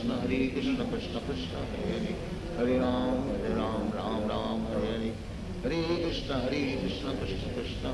Krishna Krishna Krishna Hare Ram Ram Ram Hare Hare Hare Krishna Krishna Krishna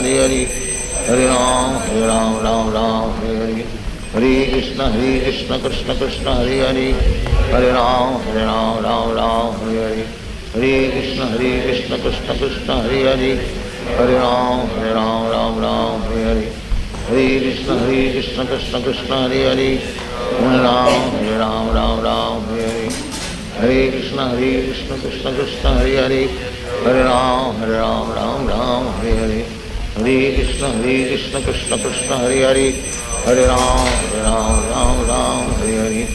Hare Hare Hare Ram, Ram Ram, Krishna Krishna Krishna Hare Hare, Hare Ram Ram Ram Hare Hare, Hare Krishna Krishna Krishna Hare Hare, Hare Ram Ram Ram Hare Hare, Hare Krishna Krishna Krishna Hare Hare, Hare Ram Ram Hare Hare, Hare Krishna Krishna Krishna Hare Hare, Hare Ram Ram Hare Hare, Hare Krishna Krishna Krishna Hare Hare, Hare Ram Ram Hare Hare,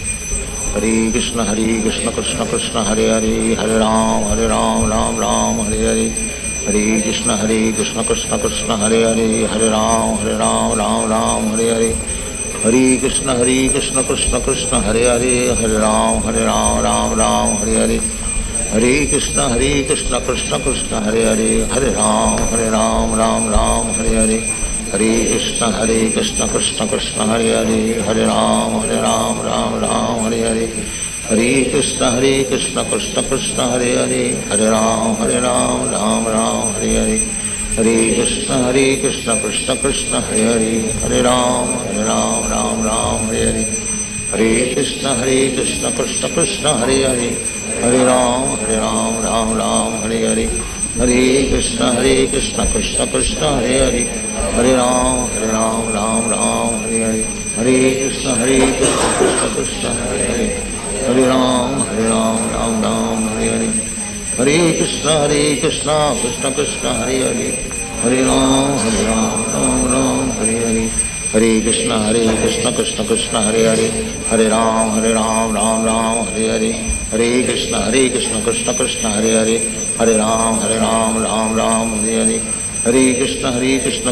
Hare Krishna Krishna Krishna Hare Hare, Hare Ram Ram Hare Hare, Hare Krishna Krishna Krishna Hare Hare, Hare Ram Hare Hare, Hare Krishna Krishna Krishna Hare Hare, Hare Ram Hare Hare, Hare Krishna Krishna Krishna Hare Hare, Hare Ram Hare Hare, Hare Krishna Krishna Krishna Hare Hare, Hare Ram Hare Hare, Hare Krishna Krishna Krishna Hare Hare, Hare Ram Hare Hare, Hare Krishna Krishna Krishna Hare Hare, Hare Ram Hare Hare, Hare Krishna Krishna Krishna Hare Hare, Hare Ram Hare Hare, Hare Krishna Krishna Krishna Hare Hare, Hare Ram Hare Hare, Hare Krishna Krishna Krishna Hare Hare, Hare Ram Hare Hare, Hare Krishna Krishna Krishna Hare Hare, Hare Ram Hare Hare, Hare Krishna Krishna Krishna Hare Hare, Hare Ram Hare Hare, Hare Krishna Krishna Krishna Hare Hare, Hare Ram Hare Hare, Hare Krishna Krishna Krishna Hare Hare, Hare Ram Hare Hare, Hare Krishna Krishna Krishna Hare Hare, Hare Ram Hare Hare, Hare Krishna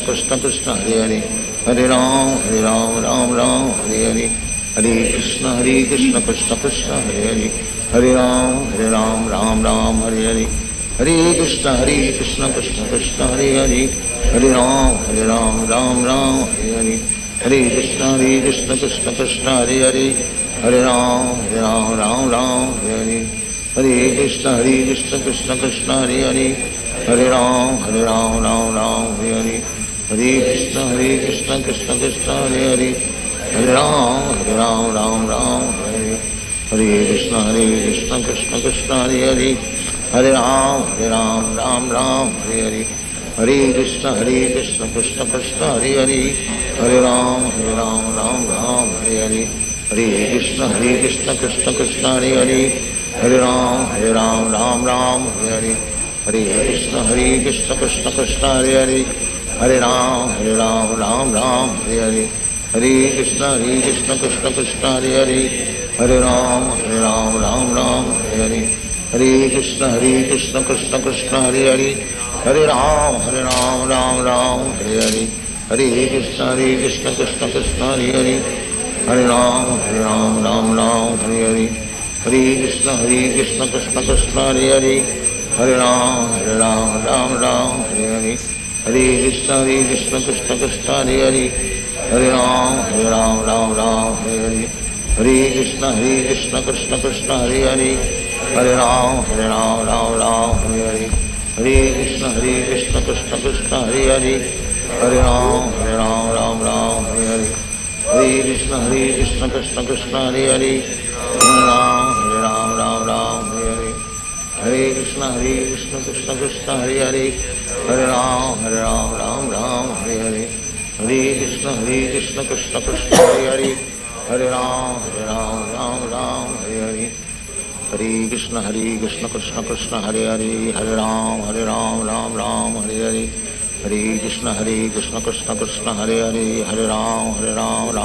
Krishna Krishna Hare Hare, Hare Ram Hare Hare, Hare Krishna Krishna Krishna Hare Hare, Hare Ram Hare Hare, Hare Krishna Krishna Krishna Hare Hare, Hare Ram Hare Hare, Hare Krishna Krishna Krishna Hare Hare, Hare Ram Hare Hare, Hare Krishna Krishna Krishna Hare Hare, Hare Ram Hare Hare, Hare Krishna Krishna Krishna Hare Hare, Hare Ram Hare Hare, Hare Krishna Krishna Krishna Hare Hare, Hare Ram Hare Hare, Hare Krishna Krishna Krishna Hare Hare, Hare Ram Hare Hare, Hare Krishna Krishna Krishna Hare Hare, Hare Ram Hare Hare, Hare Krishna Krishna Krishna Hare Hare, Hare Ram Hare Hare, Hare Krishna Krishna Krishna Hare Hare, Hare Ram Hare Hare, Hare Krishna Krishna Krishna Hare Hare, Hare Ram Hare Hare, Hare Krishna Krishna Krishna Hare Hare, Hare Ram Hare Hare, Hare Krishna Krishna Krishna Hare Hare, Hare Ram Hare Hare, Hare Krishna Krishna Krishna Hare Hare, Hare Ram Hare Hare, Hare Krishna Krishna Krishna Hare Hare, Hare Ram Hare Hare, Hare Krishna Krishna Krishna Hare Hare, Hare Ram Hare Hare, Hare Krishna Krishna Krishna Hare Hare, Hare Ram Hare Hare, Hare Krishna Krishna Krishna Hare Hare, Hare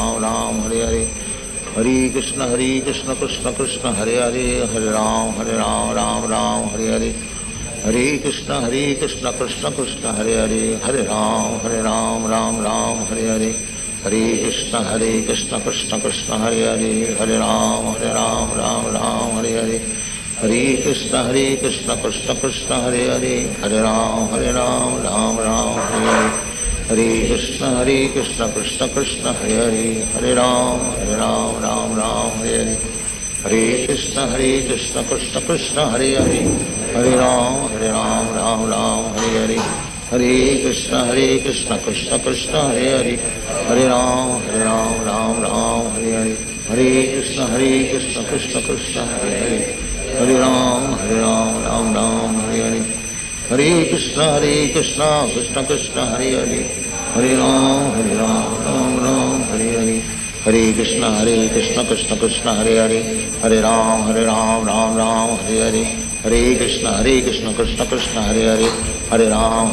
Ram Hare Hare, Hare Krishna Krishna Krishna Hare Hare, Hare Ram Hare Hare, Hare Krishna Krishna Krishna Hare Hare, Hare Ram Hare Hare, Hare Krishna Krishna Krishna Hare Hare, Hare Ram Hare Hare, Hare Krishna Krishna Krishna Hare Hare, Hare Ram Hare Hare, Hare Krishna Krishna Krishna Hare Hare, Hare Ram Hare Hare, Hare Krishna Krishna Krishna Hare Hare, Hare Ram Hare Hare, Hare Krishna Krishna Krishna Hare Hare, Hare Ram Hare Hare, Hare Krishna Krishna Krishna Hare Hare, Hare Ram Hare Hare, Hare Krishna Krishna Krishna Hare Hare Hare Ram Ram Ram Hare Hare Hare Krishna Krishna Krishna Hare Hare Hare Ram Ram Ram Hare Hare Hare Krishna Krishna Krishna Hare Hare Hare Ram Ram Ram Hare Hare Hare Krishna Krishna Krishna Hare Hare Hare Ram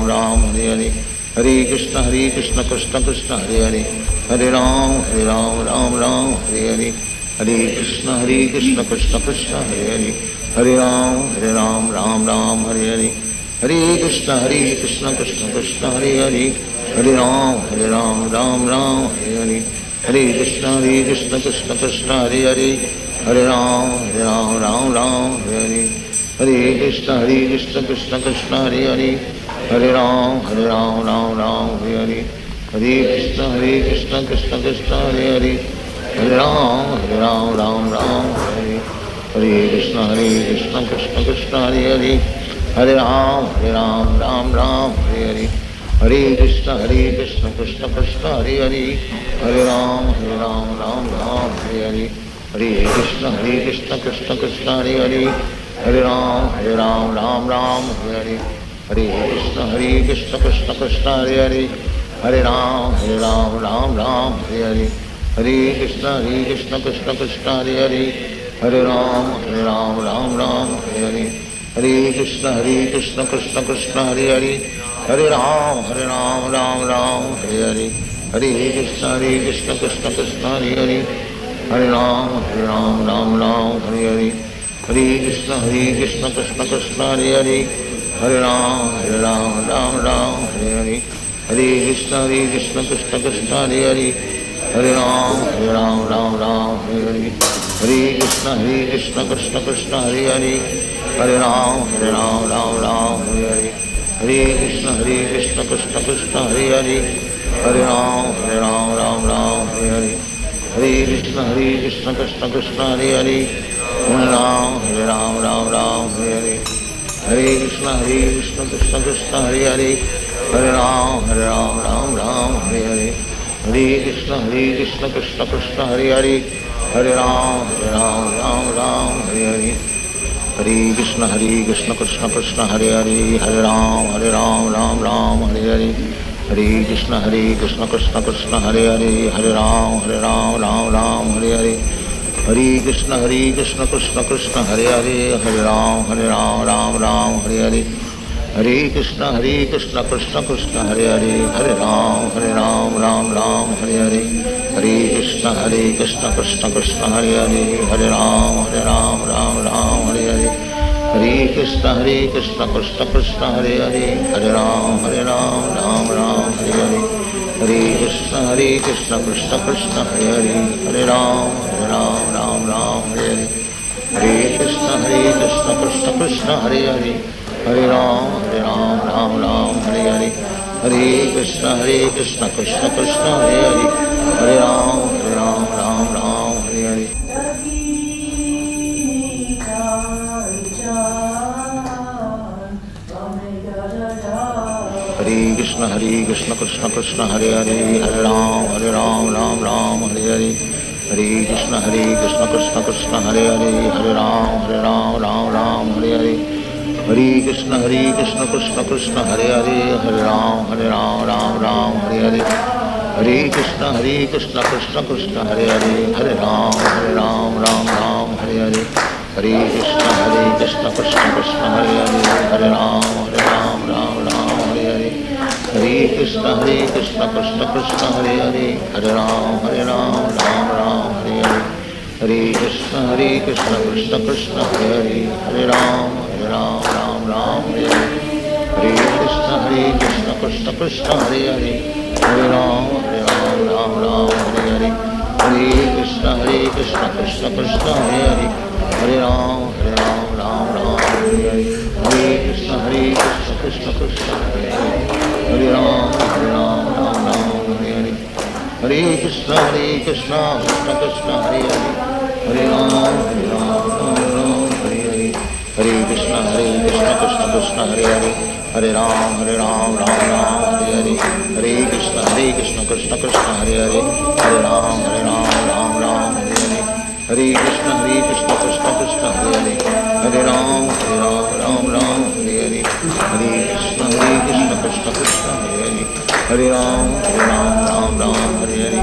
Ram Hare Hare Hare Krishna Krishna Krishna Hare Hare Hare Ram Ram Hare Hare Hare Krishna Krishna Krishna Hare Hare Hare Ram Ram Hare Hare Hare Krishna Krishna Krishna Hare Hare Hare Ram Ram Hare Hare Hare Krishna Krishna Krishna Hare Hare Hare Ram Ram Hare Hare Hare Krishna Krishna Krishna Hare Hare Hare Ram Ram Hare Hare Hare Krishna Krishna Krishna Hare Hare Hare Ram Ram Hare Hare Hare Krishna Krishna Krishna Hare Hare Hare Ram Ram Hare Hare Hare Krishna Krishna Krishna Hare Hare Hare Ram Hare Hare Hare Krishna Krishna Krishna Hare Hare Hare Ram Hare Hare Hare Krishna Krishna Krishna Hare Hare Hare Ram Hare Hare Hare Krishna Krishna Krishna Hare Hare Hare Ram Hare Hare Hare Krishna Krishna Krishna Hare Hare Hare Ram Hare Hare Hare Krishna Krishna Krishna Hare Hare Hare Ram Hare Hare Hare Krishna Krishna Krishna Hare Hare Hare Ram Hare Hare Hare Krishna Krishna Krishna Hare Hare Hare Ram Hare Hare Hare Krishna Krishna Krishna Hare Hare Hare Ram Hare Hare Hare Krishna Krishna Krishna Hare Hare Hare Ram Hare Hare Hare Krishna Krishna Krishna Hare Hare Hare Ram Hare Hare Hare Krishna Krishna Krishna Hare Hare Hare Ram Hare Hare Hare Krishna Krishna Krishna Hare Hare Hare Ram Hare Hare Hare Krishna Krishna Krishna Hare Hare Hare Ram Hare Hare Hare Krishna Krishna Krishna Hare Hare Hare Ram Hare Hare Hare Krishna Krishna Krishna Hare Hare Hare Ram Hare Hare Hare Krishna Krishna Krishna Hare Hare Hare Ram Hare Hare Hare Krishna Krishna Krishna Hare Hare Hare Ram Hare Hare Hare Krishna Krishna Krishna Hare Hare Hare Ram Hare Hare Hare Krishna Krishna Krishna Hare Hare Hare Ram Hare Hare Hare Krishna Krishna Krishna Hare Hare Hare Ram Hare Hare Hare Krishna Krishna Krishna Hare Hare Hare Ram Hare Hare Hare Krishna Krishna Krishna Hare Hare Hare Ram Hare Hare Hare Krishna Krishna Krishna Hare Hare Hare Ram Hare Hare Hare Krishna Krishna Krishna Hare Hare Hare Ram Hare Hare Hare Krishna Krishna Krishna Hare Hare Hare Ram Hare Hare Hare Krishna Krishna Krishna Hare Hare Hare Ram Hare Hare Hare Krishna Krishna Krishna Hare Hare Hare Ram Hare Hare Hare Krishna Krishna Krishna Hare Hare Hare Ram Hare Hare Hare Krishna Krishna Krishna Hare Hare Hare Ram Hare Hare Hare Krishna Krishna Krishna Hare Hare Hare Ram Hare Hare Hare Krishna Krishna Krishna Hare Hare Hare Ram Hare Hare Hare Krishna Krishna Krishna Hare Hare Hare Ram Hare Hare Hare Krishna Krishna Krishna Hare Hare Hare Ram Hare Hare Hare Krishna Krishna Krishna Hare Hare Hare Ram Hare Hare Hare Krishna Krishna Krishna Hare Hare, Hare Ram Ram Ram Hare Hare, Hare Krishna Krishna Krishna Hare Hare, Hare Ram Ram Ram Hare Hare,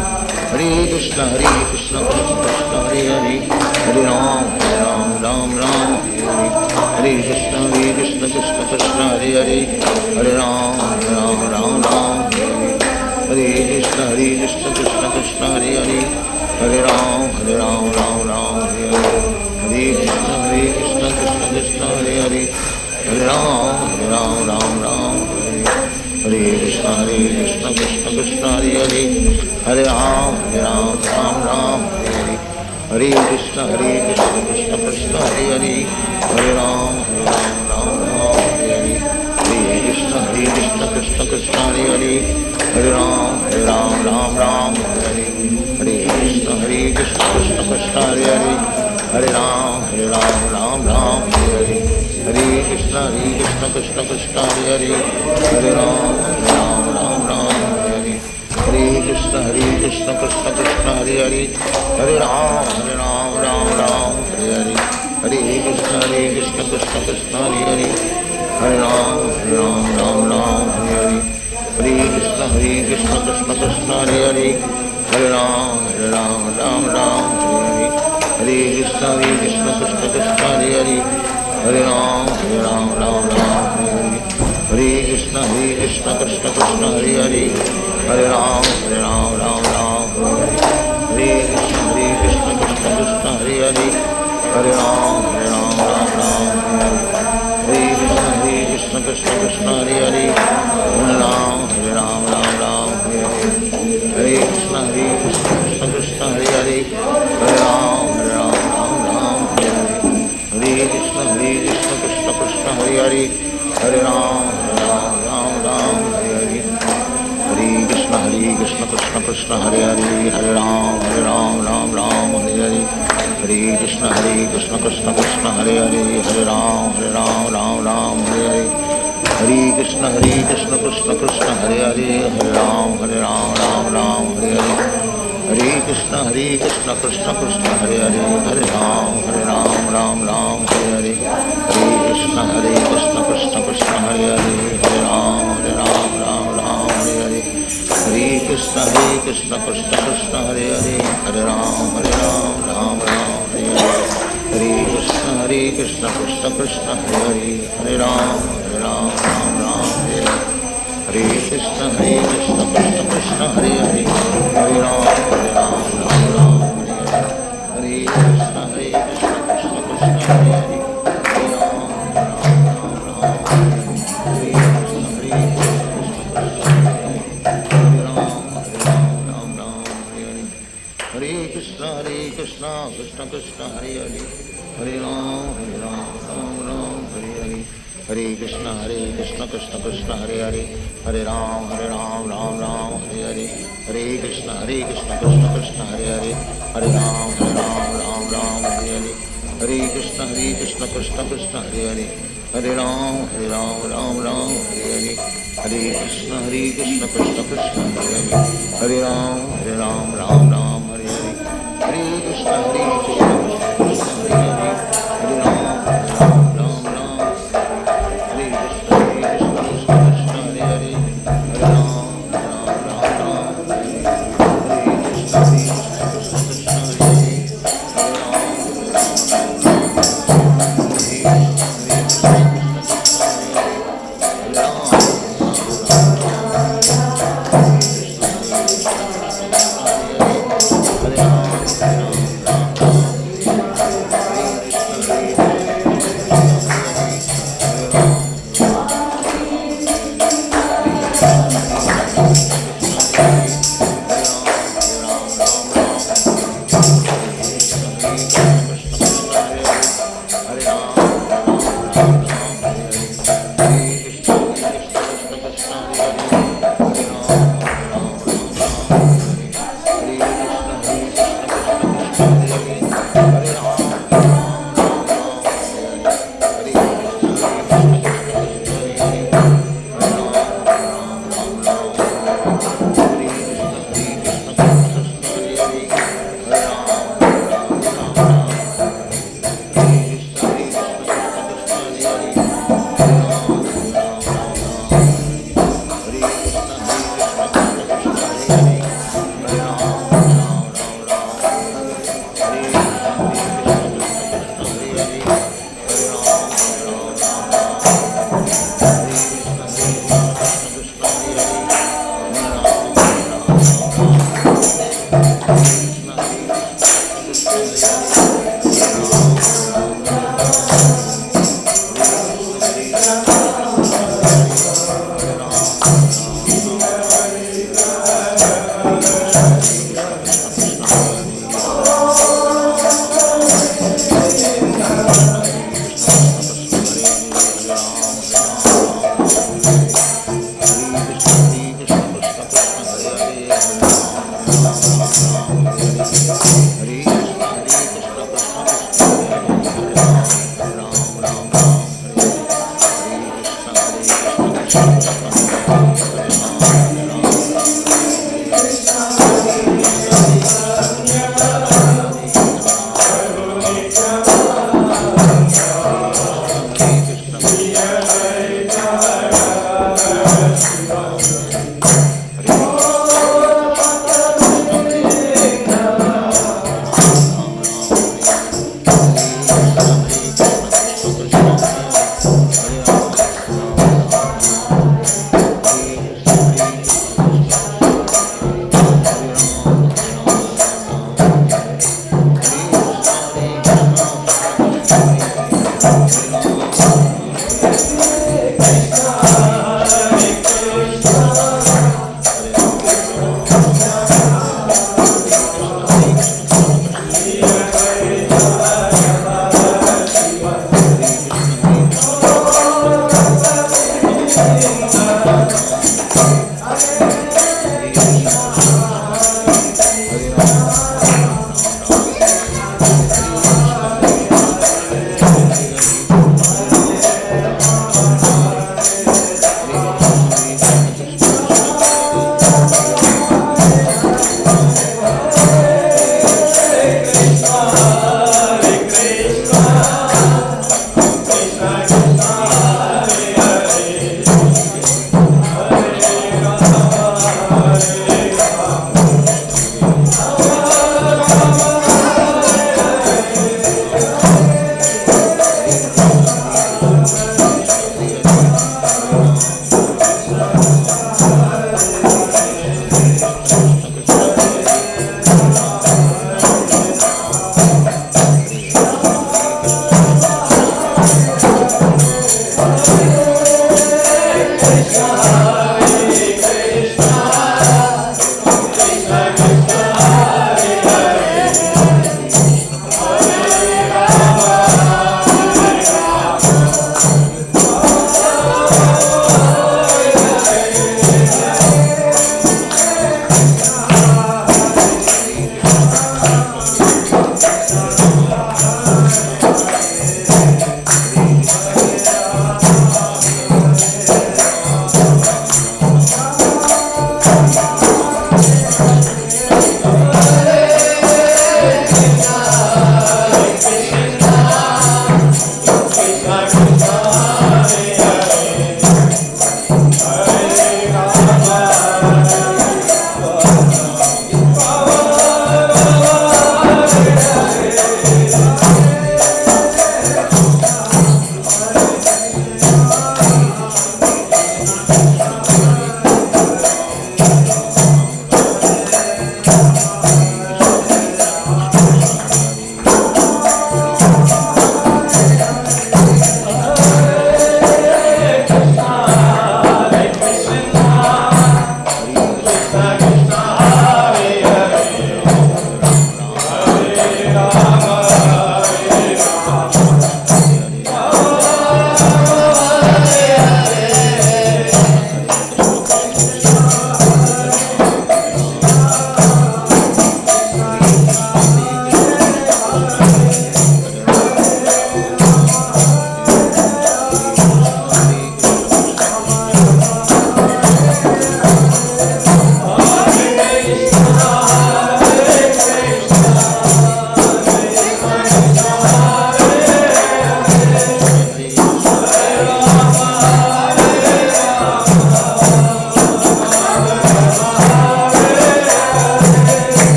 Hare Krishna Krishna Krishna Hare Hare, Hare Ram Ram Ram Hare Hare, Hare Krishna Krishna Krishna Hare Hare, Hare Ram Ram Ram Hare Hare, Hare Krishna Krishna Krishna Hare Hare, Hare Ram Ram Ram Hare Hare, Hare Krishna Krishna Krishna Hare Hare, Hare Ram Ram Ram Hare Hare, Hare Krishna Krishna Krishna Hare Hare, Hare Ram Ram Hare Hare, Hare Krishna Krishna Krishna Hare Hare, Hare Ram Ram Hare Hare, Hare Krishna Krishna Krishna Hare Hare, Hare Ram Ram Hare Hare, Hare Krishna Krishna Krishna Hare Hare, Hare Ram Ram Hare Hare, Hare Krishna Krishna Krishna Hare Hare, Hare Ram Ram Hare Hare, Hare Krishna Krishna Krishna Hare Hare, Hare Ram Ram Hare Hare, Hare Krishna Krishna Krishna Hare Hare, Hare Ram Ram Hare Hare, Hare Krishna Krishna Krishna Hare Hare, Hare Ram Ram Hare Hare, Hare Krishna Krishna Krishna Hare Hare, Hare Ram Ram Hare Hare, Hare Krishna Krishna Krishna Hare Hare, Hare Ram Ram Hare Hare, Hare Krishna Krishna Krishna Hare Hare, Hare Ram Ram Hare Hare, Hare Krishna Krishna Hare Hare, Hare Ram Hare Hare, Hare Krishna Krishna Krishna Hare Hare, Hare Ram Hare Hare, Hare Krishna Krishna Krishna Hare Hare, Hare Ram Hare Hare, Hare Krishna Krishna Krishna Hare Hare, Hare Ram Hare Hare, Hare Krishna Krishna Krishna Hare Hare, Hare Ram Hare Hare, Hare Krishna Krishna Krishna Hare Hare, Hare Ram Hare Hare, Hare Krishna Krishna Krishna Hare Hare, Hare Ram Hare Hare, Hare Krishna Krishna Krishna Hare Hare, Hare Ram Hare Hare, Hare Krishna Krishna Krishna Hare Hare, Hare Ram Hare Hare, Hare Krishna Krishna Krishna Hare Hare, Hare Ram Hare Hare, Hare Krishna Krishna Krishna Hare Hare, Hare Ram Hare Hare, Hare Krishna Krishna Krishna Hare Hare, Hare Ram Hare Krishna Krishna Krishna Hare Hare, Hare Ram Hare Hare, Hare Krishna Krishna Krishna Hare Hare, Hare Ram Hare Hare, Hare Krishna Krishna Krishna Hare Hare, Hare Ram Hare Hare, Hare Krishna Krishna Krishna Hare Hare, Hare Ram Hare Hare, Hare Krishna Krishna Krishna Hare Hare, Hare Ram Hare Hare, Hare Krishna Krishna Krishna Hare Hare, Hare Ram Hare Krishna Krishna Krishna Hare Hare, Hare Ram Hare Krishna Krishna Krishna Hare Hare, Hare Ram Ram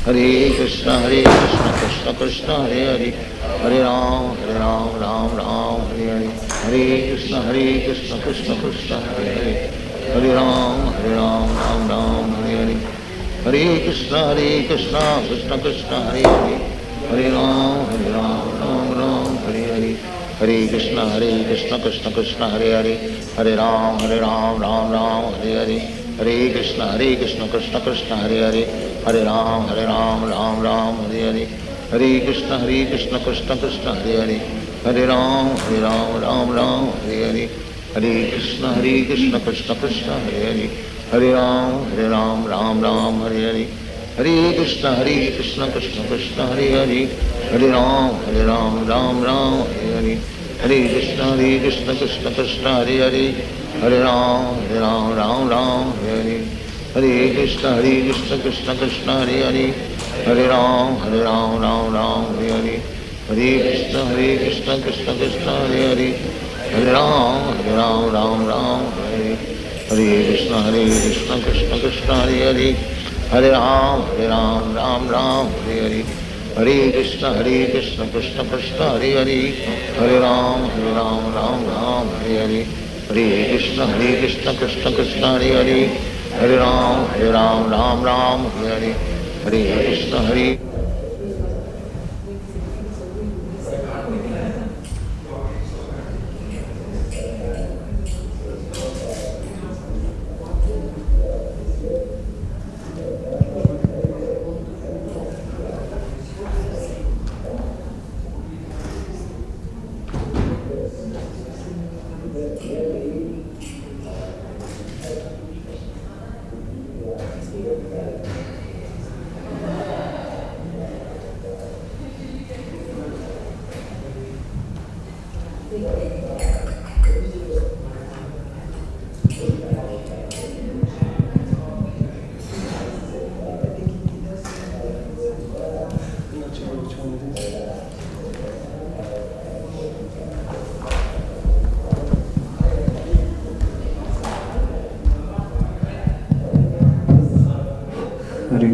Hare Krishna Krishna Krishna Hare Hare, Hare Ram Ram Ram Hare Hare, Hare Krishna Krishna Krishna Hare Hare, Hare Ram Ram Ram Hare Hare, Hare Krishna Krishna Krishna Hare Hare, Hare Ram Ram Hare Hare, Hare Krishna Krishna Krishna Hare Hare, Hare Ram Ram Hare Hare, Hare Krishna Krishna Krishna Hare Hare, Hare Ram Ram Hare Hare, Hare Krishna Krishna Krishna Hare Hare, Hare Ram Ram Hare Hare, Hare Krishna Krishna Krishna Hare Hare, Hare Ram Ram Hare Hare, Hare Krishna Krishna Krishna Hare Hare, Hare Ram Ram Hare Hare, Hare Krishna Krishna Krishna Hare Hare, Hare Ram Ram Hare Hare, Hare Krishna Krishna Krishna Hare Hare, Hare Ram Ram Hare Hare, Hare Krishna Krishna Krishna Hare Hare, Hare Ram Ram Hare Hare, Hare Krishna Krishna Krishna Hare Hare, Hare Ram Ram Hare Hare, Hare Krishna Krishna Krishna Hare Hare, Hare Ram Ram Hare Hare, Hare Krishna Krishna Krishna Hare Hare, Hare Ram Ram Hare Hare, Hare Krishna Hare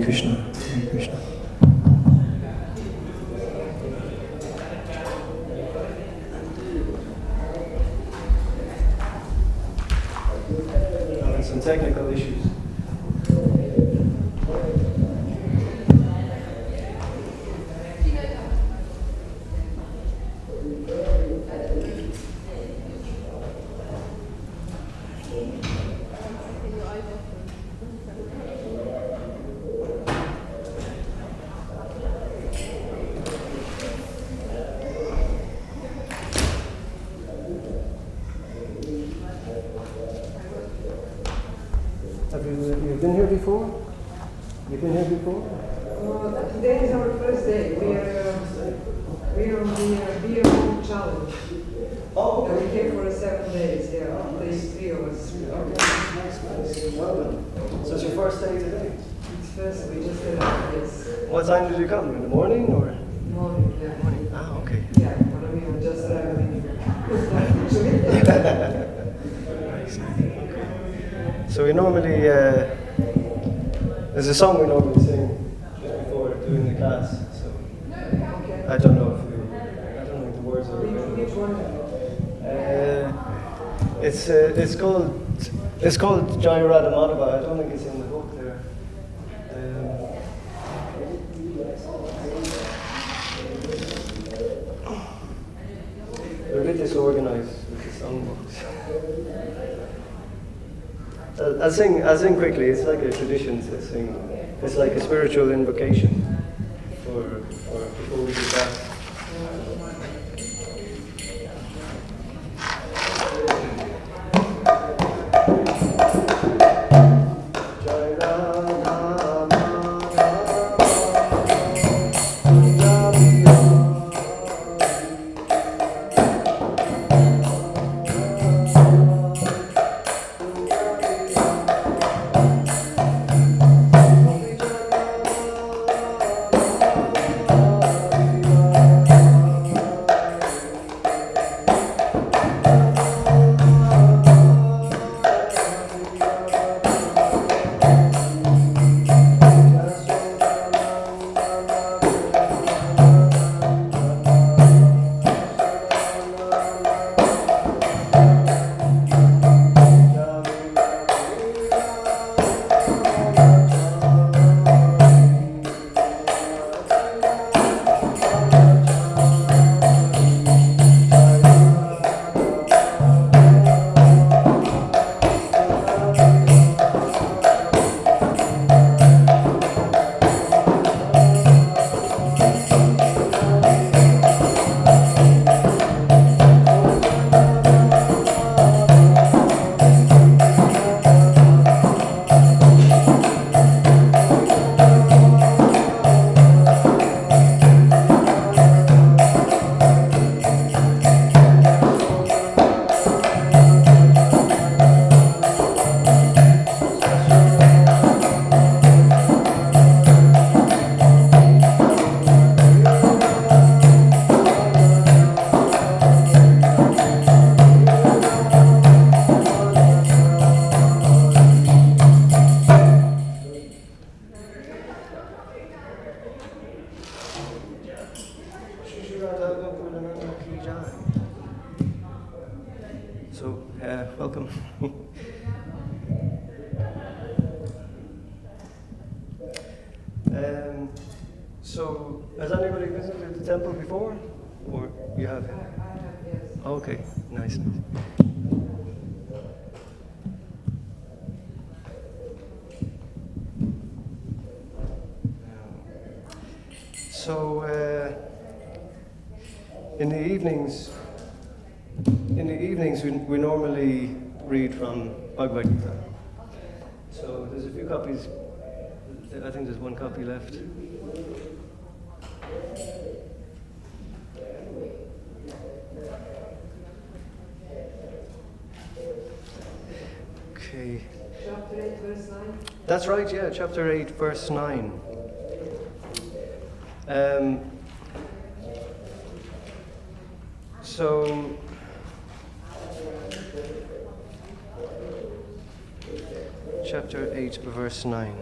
Krishna, Hare Krishna. Some technical issues. You've been here before? You've been here before? Today is our first day. We are on the Beer Home Challenge. Oh, And we came for 7 days. Yeah, these 3 of us. nice. Well done. So it's your first day today? It's first. We just did it. Yes. What time did you come? In the morning or? Morning. Yeah. Morning. Ah, okay. Yeah. But I mean, I'm just So we normally, there's a song we normally sing just before doing the class. So I don't know if the words are Which one? it's called Jai Radha Madhava. I don't think it's in the book there. We're a bit disorganized with the songbooks. I'll sing quickly. It's like a tradition to sing. It's like a spiritual invocation for before we do that. welcome. So, has anybody visited the temple before? Or you have? I have, yes. Okay, nice. So, in the evenings, we normally read from Bhagavad-gita. So there's a few copies. I think there's one copy left. Okay. Chapter 8, verse 9. That's right, yeah, chapter 8, verse 9. So, chapter 8, verse 9.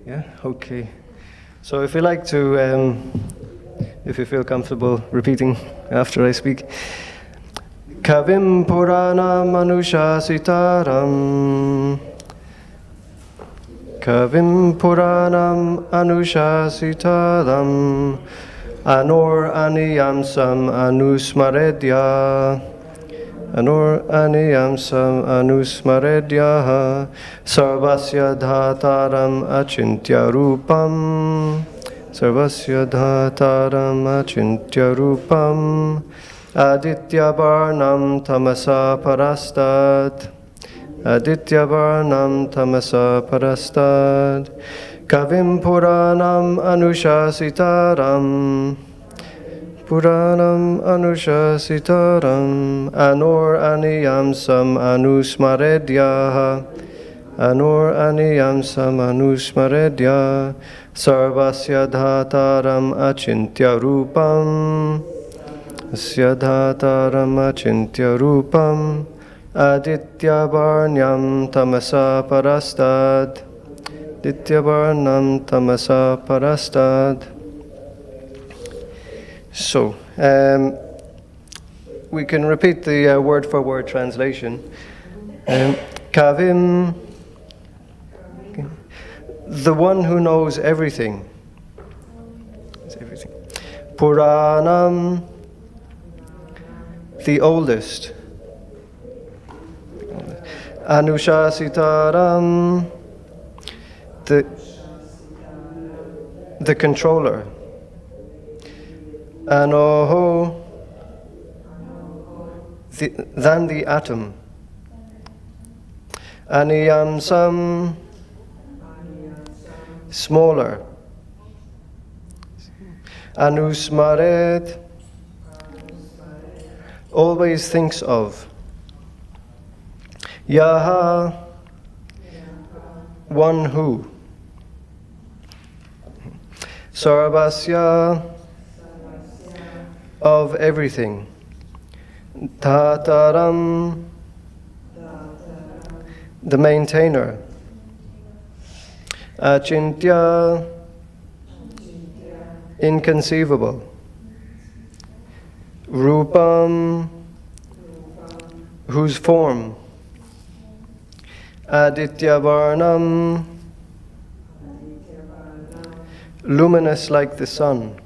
Yeah, okay. So if you like to, if you feel comfortable repeating after I speak. Kavim Purana Manusha Sitaram. Kavim Puranam Anusha Sitaram. Anor Aniyamsam Anusmaredya. Anur aniyamsam anusmaredyaha sarvasya dhataram achintya rupam sarvasya dhataram achintya rupam aditya varnam tamasa parastad aditya varnam tamasa parastad kavim puranam anushasitaram Puranam anushasitaram anor aniyamsam anusmaredyaha anor aniyamsam anusmaredya sarvasya dhataram achintya rupam asya dhataram achintya rupam aditya varnyam tamasa parastad aditya varnam tamasa parastad. So, we can repeat the word-for-word translation. Kavim, the one who knows everything. Puranam, the oldest. Anushasitaram, the controller. Anoho, than the atom. Aniyamsam, smaller. Anusmaret, always thinks of. Yaha, one who. Sarvasya, of everything. Tataram, the maintainer. Achintya, inconceivable. Rupam, whose form. Aditya Varnam, luminous like the sun.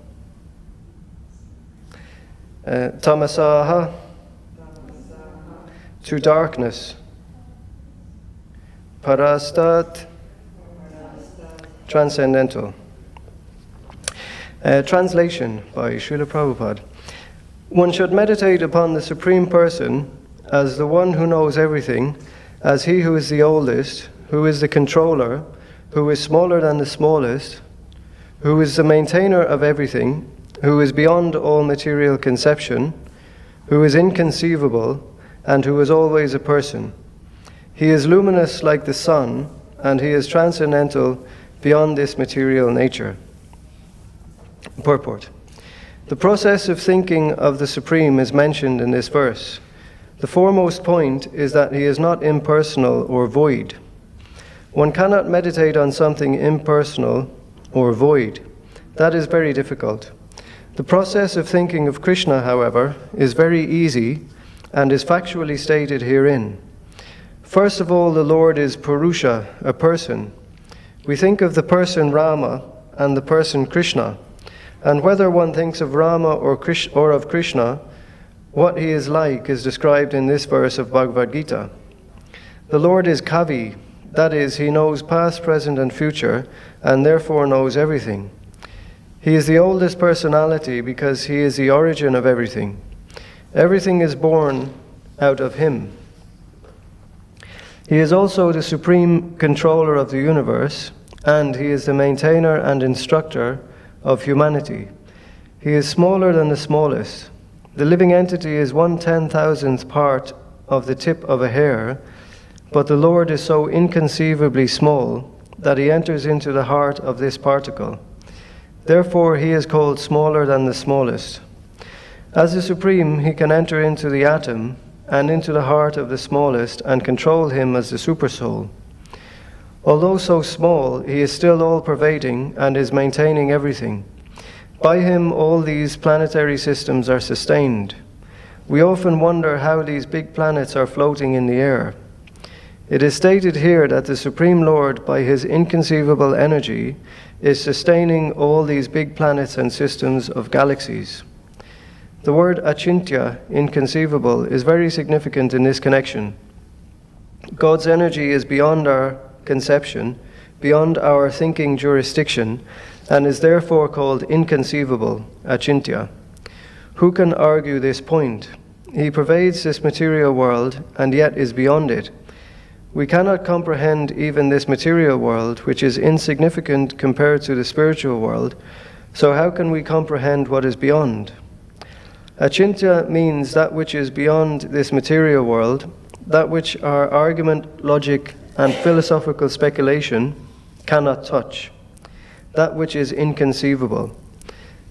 Tamasaha, to darkness. Parastat, transcendental. Translation by Srila Prabhupada. One should meditate upon the Supreme Person as the one who knows everything, as he who is the oldest, who is the controller, who is smaller than the smallest, who is the maintainer of everything, who is beyond all material conception, who is inconceivable, and who is always a person. He is luminous like the sun, and he is transcendental beyond this material nature. Purport. The process of thinking of the Supreme is mentioned in this verse. The foremost point is that he is not impersonal or void. One cannot meditate on something impersonal or void. That is very difficult. The process of thinking of Krishna, however, is very easy and is factually stated herein. First of all, the Lord is Purusha, a person. We think of the person Rama and the person Krishna, and whether one thinks of Rama or of Krishna, what he is like is described in this verse of Bhagavad Gita. The Lord is Kavi, that is, he knows past, present, and future, and therefore knows everything. He is the oldest personality because he is the origin of everything. Everything is born out of him. He is also the supreme controller of the universe, and he is the maintainer and instructor of humanity. He is smaller than the smallest. The living entity is 1/10,000th part of the tip of a hair, but the Lord is so inconceivably small that he enters into the heart of this particle. Therefore, he is called smaller than the smallest. As the Supreme, he can enter into the atom and into the heart of the smallest and control him as the Supersoul. Although so small, he is still all-pervading and is maintaining everything. By him, all these planetary systems are sustained. We often wonder how these big planets are floating in the air. It is stated here that the Supreme Lord, by his inconceivable energy, is sustaining all these big planets and systems of galaxies. The word achintya, inconceivable, is very significant in this connection. God's energy is beyond our conception, beyond our thinking jurisdiction, and is therefore called inconceivable, achintya. Who can argue this point? He pervades this material world and yet is beyond it. We cannot comprehend even this material world, which is insignificant compared to the spiritual world, so how can we comprehend what is beyond? Achintya means that which is beyond this material world, that which our argument, logic, and philosophical speculation cannot touch, that which is inconceivable.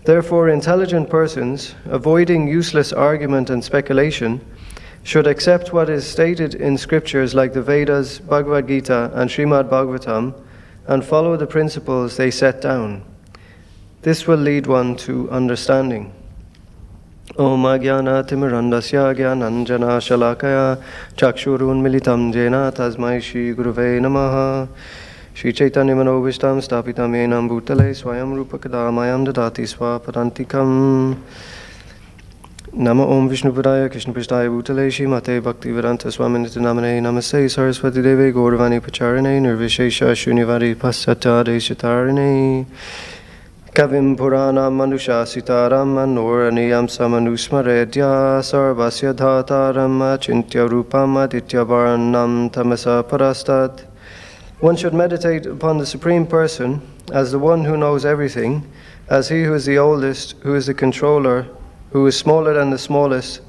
Therefore, intelligent persons, avoiding useless argument and speculation, should accept what is stated in scriptures like the Vedas, Bhagavad Gita, and Srimad Bhagavatam, and follow the principles they set down. This will lead one to understanding. Om Ajnana Timirandasya Jnananjana Shalakaya Chakshurun Militam Jena Tasmai Shri Guruve Namaha Shri Chaitanya Manobishtam Stapitam Yenam Bhutale Swayam Rupakadamayam Dadati Swapadantikam Nama Om Vishnupadaya Krishna Prishtaya Bhutale Shrimate Bhaktivedanta Swaminiti Namaste Saraswati Deve Gauravani Pacharine Nirvishesha Shunyavari Pasata Deshatarine Kavim Purana Manusha Sitaram Manor Aniyam Samanusmaredya Sarvasya Dhataram Achintya Rupam Aditya Varanam Tamasa Parastat. One should meditate upon the Supreme Person as the one who knows everything, as he who is the oldest, who is the controller, who is smaller than the smallest,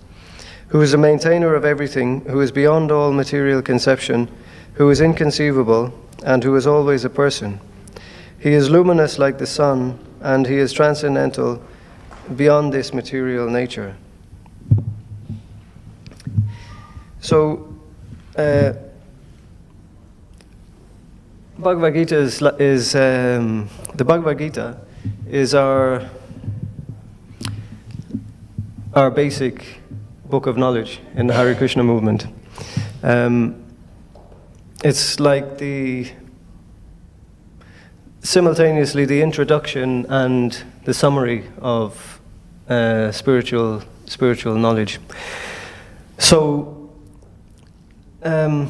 who is the maintainer of everything, who is beyond all material conception, who is inconceivable, and who is always a person. He is luminous like the sun, and he is transcendental beyond this material nature. So, Bhagavad Gita is the Bhagavad Gita is our basic book of knowledge in the Hare Krishna movement. It's like simultaneously the introduction and the summary of spiritual knowledge. So, the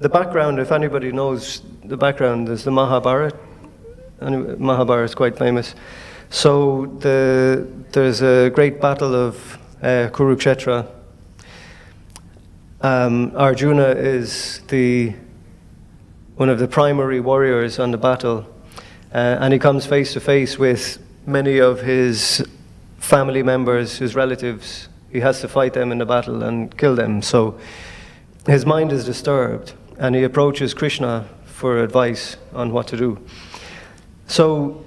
background, if anybody knows the background, is the Mahabharata. Mahabharata is quite famous. So there's a great battle of Kurukshetra. Arjuna is the one of the primary warriors on the battle, and he comes face to face with many of his family members, his relatives. He has to fight them in the battle and kill them. So his mind is disturbed, and he approaches Krishna for advice on what to do. So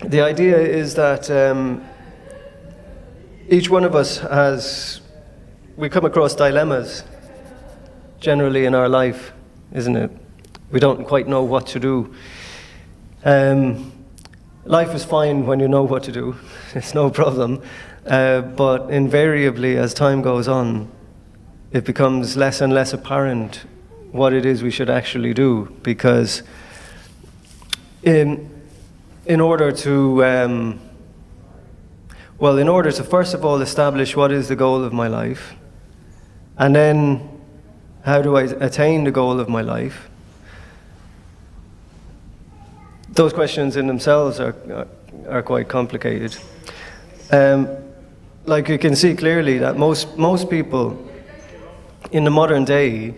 the idea is that each one of us we come across dilemmas generally in our life, isn't it? We don't quite know what to do. Life is fine when you know what to do. It's no problem. But invariably, as time goes on, it becomes less and less apparent what it is we should actually do, because in order to first of all establish what is the goal of my life, and then how do I attain the goal of my life, those questions in themselves are quite complicated. Like you can see clearly that most people in the modern day,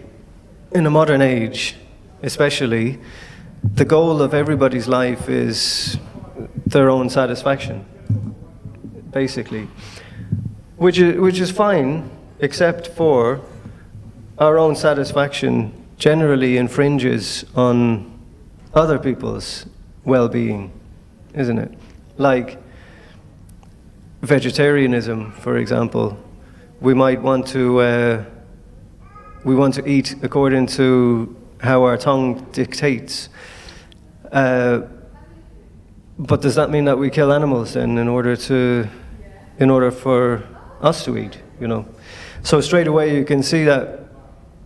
in the modern age especially, the goal of everybody's life is their own satisfaction, basically, which is fine, except for our own satisfaction generally infringes on other people's well-being, isn't it? Like vegetarianism, for example. We might want to eat according to how our tongue dictates. But does that mean that we kill animals then in order for us to eat? You know, so straight away you can see that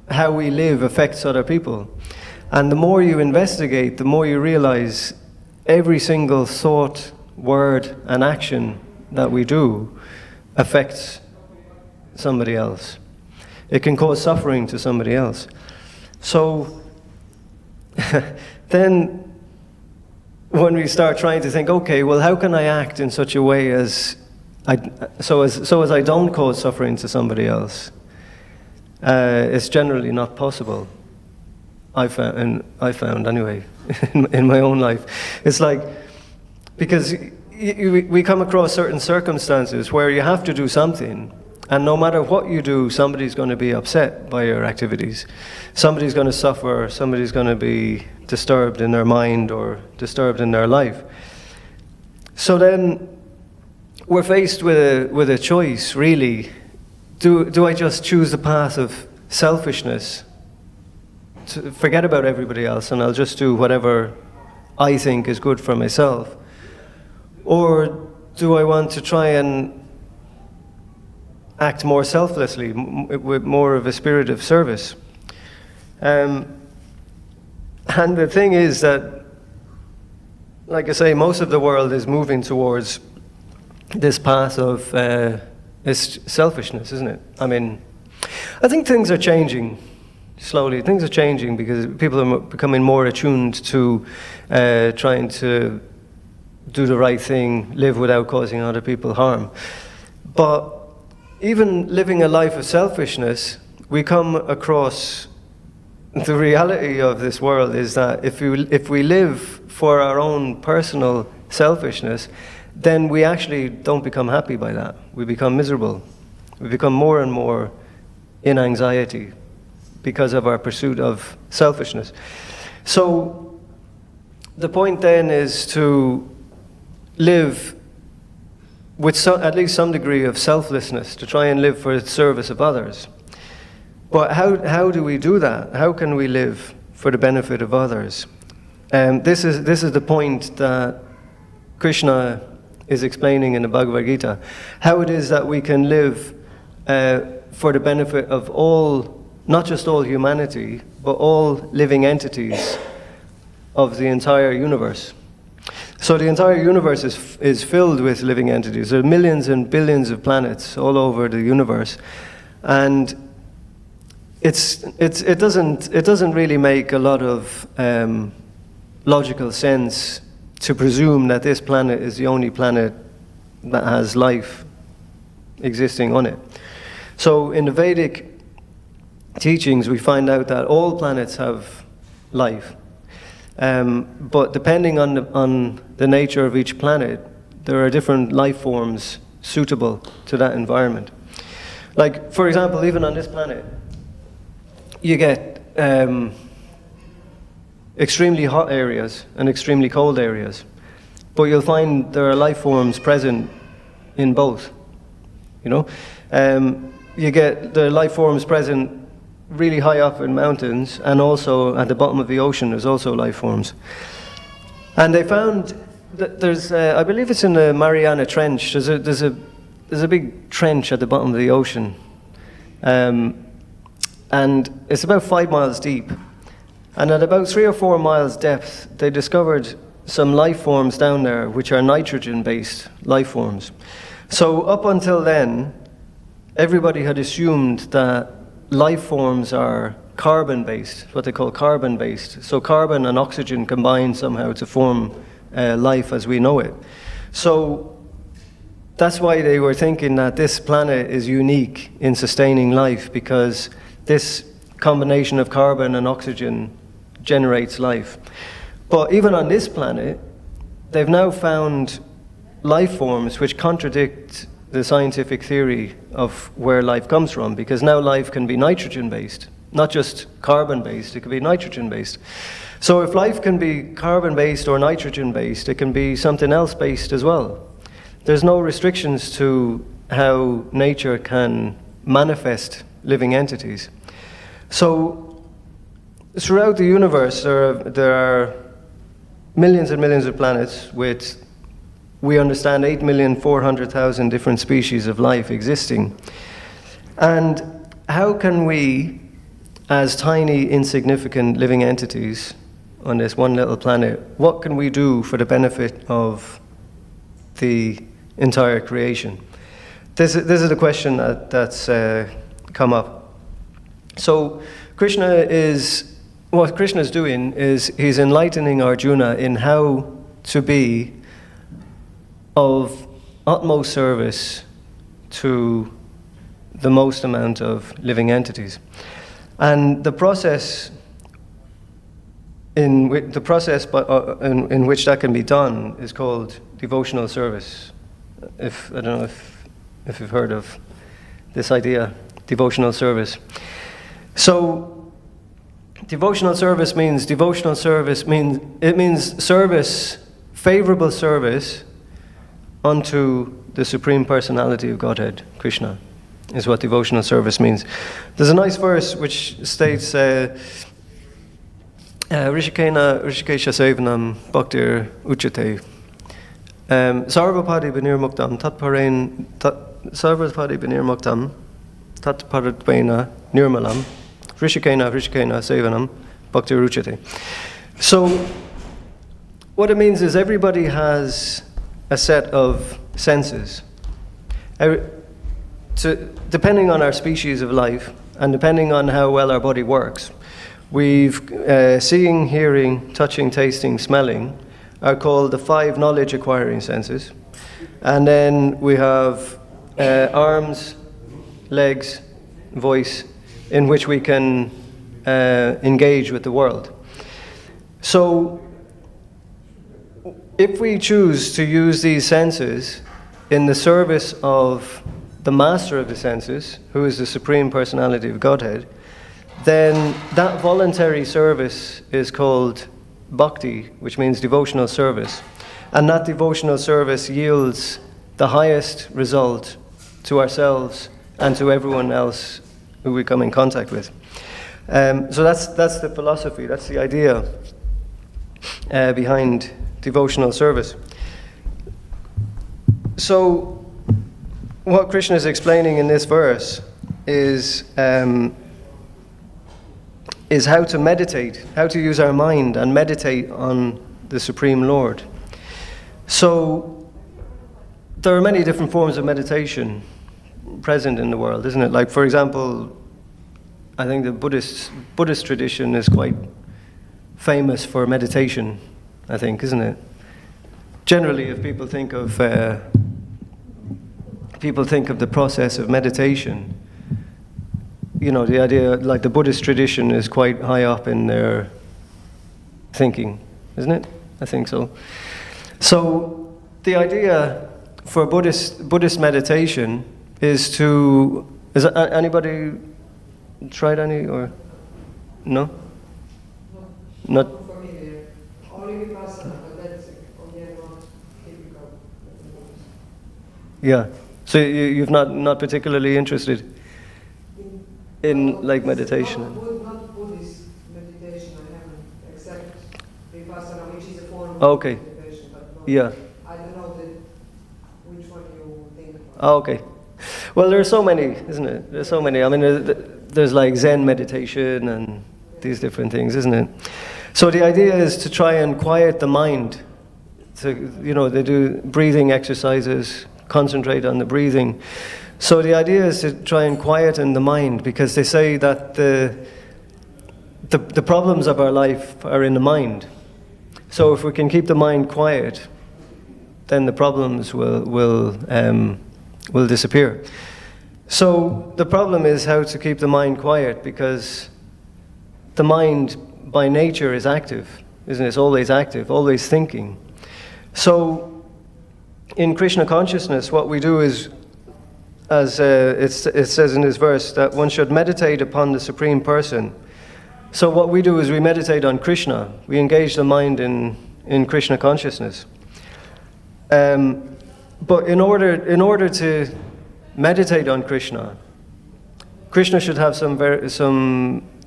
how we live affects other people, and the more you investigate, the more you realize every single thought, word, and action that we do affects somebody else. It can cause suffering to somebody else. So then when we start trying to think, okay, well, how can I act in such a way as I don't cause suffering to somebody else? It's generally not possible. I found anyway in my own life. It's like, because we come across certain circumstances where you have to do something, and no matter what you do, somebody's going to be upset by your activities. Somebody's going to suffer, somebody's going to be disturbed in their mind or disturbed in their life. So then we're faced with a choice, really. Do I just choose the path of selfishness, to forget about everybody else, and I'll just do whatever I think is good for myself? Or do I want to try and act more selflessly, with more of a spirit of service? And the thing is that, like I say, most of the world is moving towards this path of this selfishness, isn't it? I mean, I think things are changing slowly. Things are changing because people are becoming more attuned to trying to do the right thing, live without causing other people harm. But even living a life of selfishness, we come across the reality of this world is that if we live for our own personal selfishness, then we actually don't become happy by that. We become miserable. We become more and more in anxiety because of our pursuit of selfishness. So the point then is to live with at least some degree of selflessness, to try and live for the service of others. But how do we do that? How can we live for the benefit of others? This is the point that Krishna is explaining in the Bhagavad Gita. How it is that we can live for the benefit of all, not just all humanity, but all living entities of the entire universe. So the entire universe is filled with living entities. There are millions and billions of planets all over the universe, and it doesn't really make a lot of logical sense to presume that this planet is the only planet that has life existing on it. So in the Vedic teachings, we find out that all planets have life. But depending on the nature of each planet, there are different life forms suitable to that environment. Like, for example, even on this planet, you get extremely hot areas and extremely cold areas. But you'll find there are life forms present in both, you know. You get the life forms present really high up in mountains, and also at the bottom of the ocean there's also life forms. And they found that there's, I believe it's in the Mariana Trench, there's a big trench at the bottom of the ocean. And it's about 5 miles deep. And at about 3 or 4 miles depth, they discovered some life forms down there which are nitrogen-based life forms. So up until then, everybody had assumed that life forms are carbon-based, what they call carbon-based. So carbon and oxygen combine somehow to form life as we know it. So that's why they were thinking that this planet is unique in sustaining life, because this combination of carbon and oxygen generates life. But even on this planet, they've now found life forms which contradict the scientific theory of where life comes from, because now life can be nitrogen-based, not just carbon-based, it can be nitrogen-based. So if life can be carbon-based or nitrogen-based, it can be something else based as well. There's no restrictions to how nature can manifest living entities. So throughout the universe, there are millions and millions of planets with, we understand, 8,400,000 different species of life existing. And how can we, as tiny, insignificant living entities on this one little planet, what can we do for the benefit of the entire creation? This is the question that's come up. So what Krishna is doing is he's enlightening Arjuna in how to be of utmost service to the most amount of living entities. And the process in which that can be done is called devotional service. I don't know if you've heard of this idea, devotional service. So devotional service means service, favorable service unto the Supreme Personality of Godhead, Krishna, is what devotional service means. There's a nice verse which states, Rishikena Sevanam Bhaktir Uchate. Sarvapadi Vinirmuktam Sarvapadi Vinirmuktam Tatparadvena Nirmalam Rishikena Sevanam Bhaktir Uchate. So what it means is everybody has a set of senses. Depending on our species of life and depending on how well our body works, we've seeing, hearing, touching, tasting, smelling are called the 5 knowledge acquiring senses. And then we have arms, legs, voice, in which we can engage with the world. So if we choose to use these senses in the service of the master of the senses, who is the Supreme Personality of Godhead, then that voluntary service is called bhakti, which means devotional service. And that devotional service yields the highest result to ourselves and to everyone else who we come in contact with. So that's the philosophy, that's the idea behind devotional service. So what Krishna is explaining in this verse is how to meditate, how to use our mind and meditate on the Supreme Lord. So there are many different forms of meditation present in the world, isn't it? Like, for example, I think the Buddhist tradition is quite famous for meditation, I think, isn't it? Generally, if people think of the process of meditation, you know, the idea, like the Buddhist tradition is quite high up in their thinking, isn't it? I think so. So the idea for Buddhist meditation is to... Is anybody tried any or no? Not familiar. Only Vipassana, but that's again not typical. Yeah. So you've not particularly interested in like meditation. Not Buddhist meditation. I haven't, except Vipassana, which is a form of Okay. meditation. But not, Yeah. I don't know which one you think about. Oh, okay. Well, there are so many, isn't it? There's so many. I mean, there's like Zen meditation and these different things, isn't it? So the idea is to try and quiet the mind. To, they do breathing exercises, concentrate on the breathing. So the idea is to try and quieten the mind, because they say that the problems of our life are in the mind. So if we can keep the mind quiet, then the problems will disappear. So the problem is how to keep the mind quiet, because the mind by nature is active, isn't it? It's always active, always thinking. So in Krishna consciousness, what we do is, as it says in this verse, that one should meditate upon the Supreme Person. So what we do is we meditate on Krishna. We engage the mind in Krishna consciousness. But in order to meditate on Krishna, Krishna should have some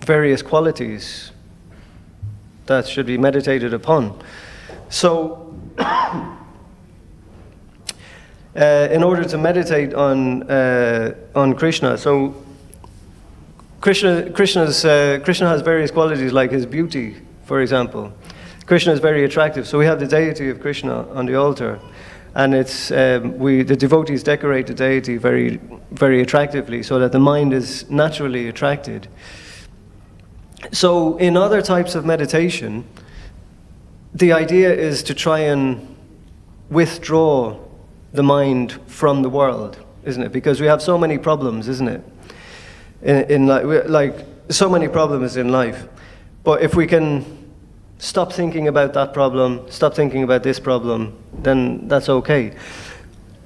various qualities that should be meditated upon. So, in order to meditate on Krishna, so Krishna has various qualities, like his beauty, for example. Krishna is very attractive, so we have the deity of Krishna on the altar. And it's the devotees decorate the deity very, very attractively, so that the mind is naturally attracted. So in other types of meditation, the idea is to try and withdraw the mind from the world, isn't it? Because we have so many problems, isn't it? In like so many problems in life. But if we can stop thinking about that problem, stop thinking about this problem, then that's okay.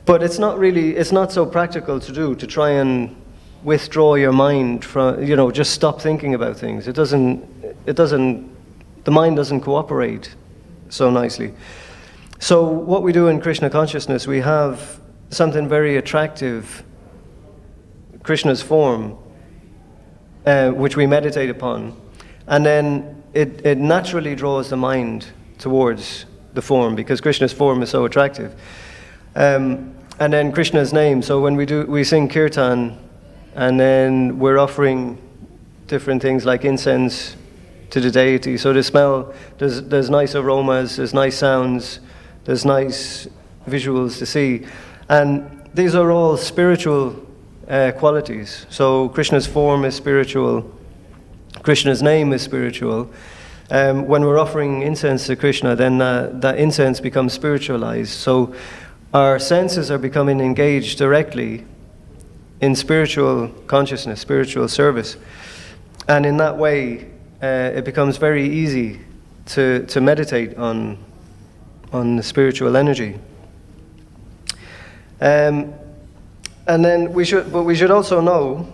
But it's not so practical to do, to try and withdraw your mind from, just stop thinking about things. The mind doesn't cooperate so nicely. So what we do in Krishna consciousness, we have something very attractive, Krishna's form, which we meditate upon, and then it naturally draws the mind towards the form, because Krishna's form is so attractive. And then Krishna's name. So when we sing kirtan, and then we're offering different things like incense to the deity. So the smell, there's nice aromas, there's nice sounds, there's nice visuals to see, and these are all spiritual qualities. So Krishna's form is spiritual. Krishna's name is spiritual. When we're offering incense to Krishna, then that incense becomes spiritualized. So our senses are becoming engaged directly in spiritual consciousness, spiritual service. And in that way, it becomes very easy to meditate on the spiritual energy. And then we should also know,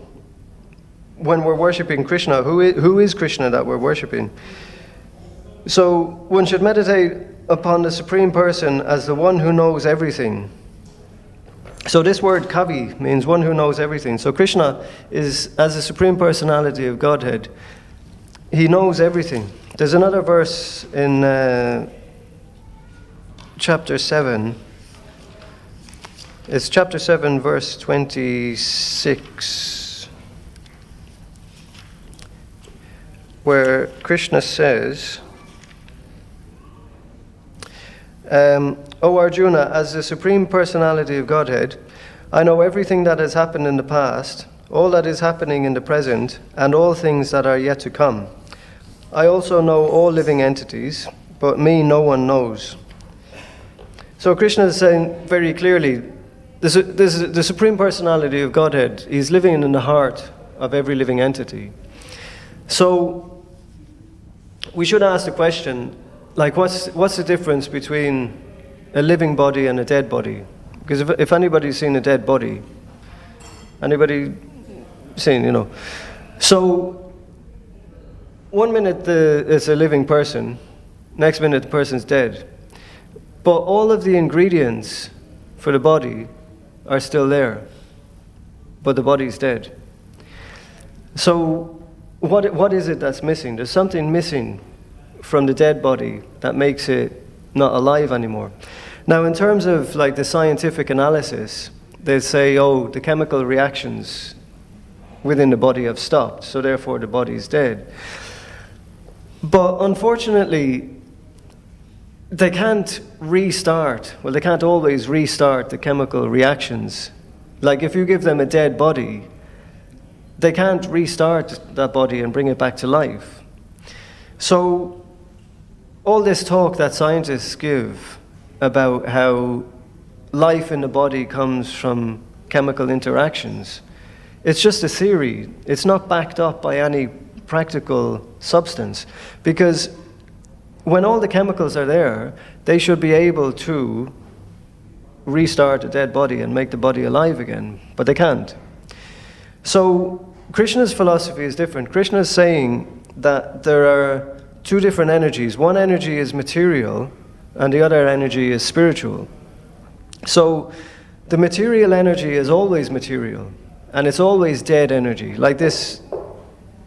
when we're worshipping Krishna, who is Krishna that we're worshipping? So one should meditate upon the Supreme Person as the one who knows everything. So this word kavi means one who knows everything. So Krishna is, as the Supreme Personality of Godhead, he knows everything. There's another verse in chapter 7. It's chapter 7, verse 26, where Krishna says, O Arjuna, as the Supreme Personality of Godhead, I know everything that has happened in the past, all that is happening in the present, and all things that are yet to come. I also know all living entities, but me no one knows. So Krishna is saying very clearly, the Supreme Personality of Godhead, he's living in the heart of every living entity. So we should ask the question, like, what's the difference between a living body and a dead body? Because if anybody's seen a dead body, anybody seen, So, 1 minute it's a living person, next minute the person's dead. But all of the ingredients for the body are still there, but the body's dead. So, what is it that's missing? There's something missing from the dead body that makes it not alive anymore. Now, in terms of like the scientific analysis, they say, oh, the chemical reactions within the body have stopped, so therefore the body is dead. But unfortunately, they can't restart. Well, they can't always restart the chemical reactions. Like if you give them a dead body, they can't restart that body and bring it back to life. So all this talk that scientists give about how life in the body comes from chemical interactions, it's just a theory. It's not backed up by any practical substance. Because when all the chemicals are there, they should be able to restart a dead body and make the body alive again. But they can't. So Krishna's philosophy is different. Krishna is saying that there are two different energies. One energy is material, and the other energy is spiritual. So the material energy is always material, and it's always dead energy. Like this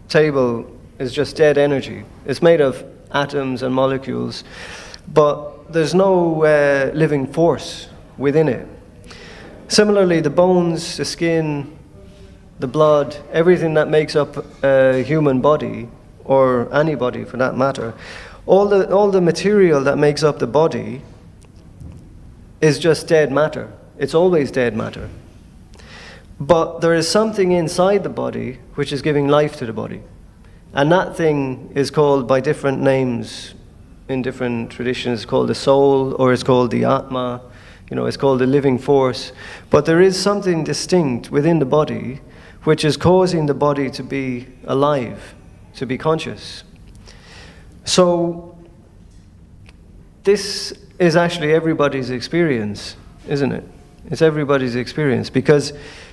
table is just dead energy. It's made of atoms and molecules, but there's no living force within it. Similarly, the bones, the skin, the blood, everything that makes up a human body, or any body for that matter, all the material that makes up the body is just dead matter. It's always dead matter. But there is something inside the body which is giving life to the body. And that thing is called by different names in different traditions. It's called the soul, or it's called the Atma, it's called the living force. But there is something distinct within the body which is causing the body to be alive, to be conscious. So this is actually everybody's experience, isn't it? It's everybody's experience. Because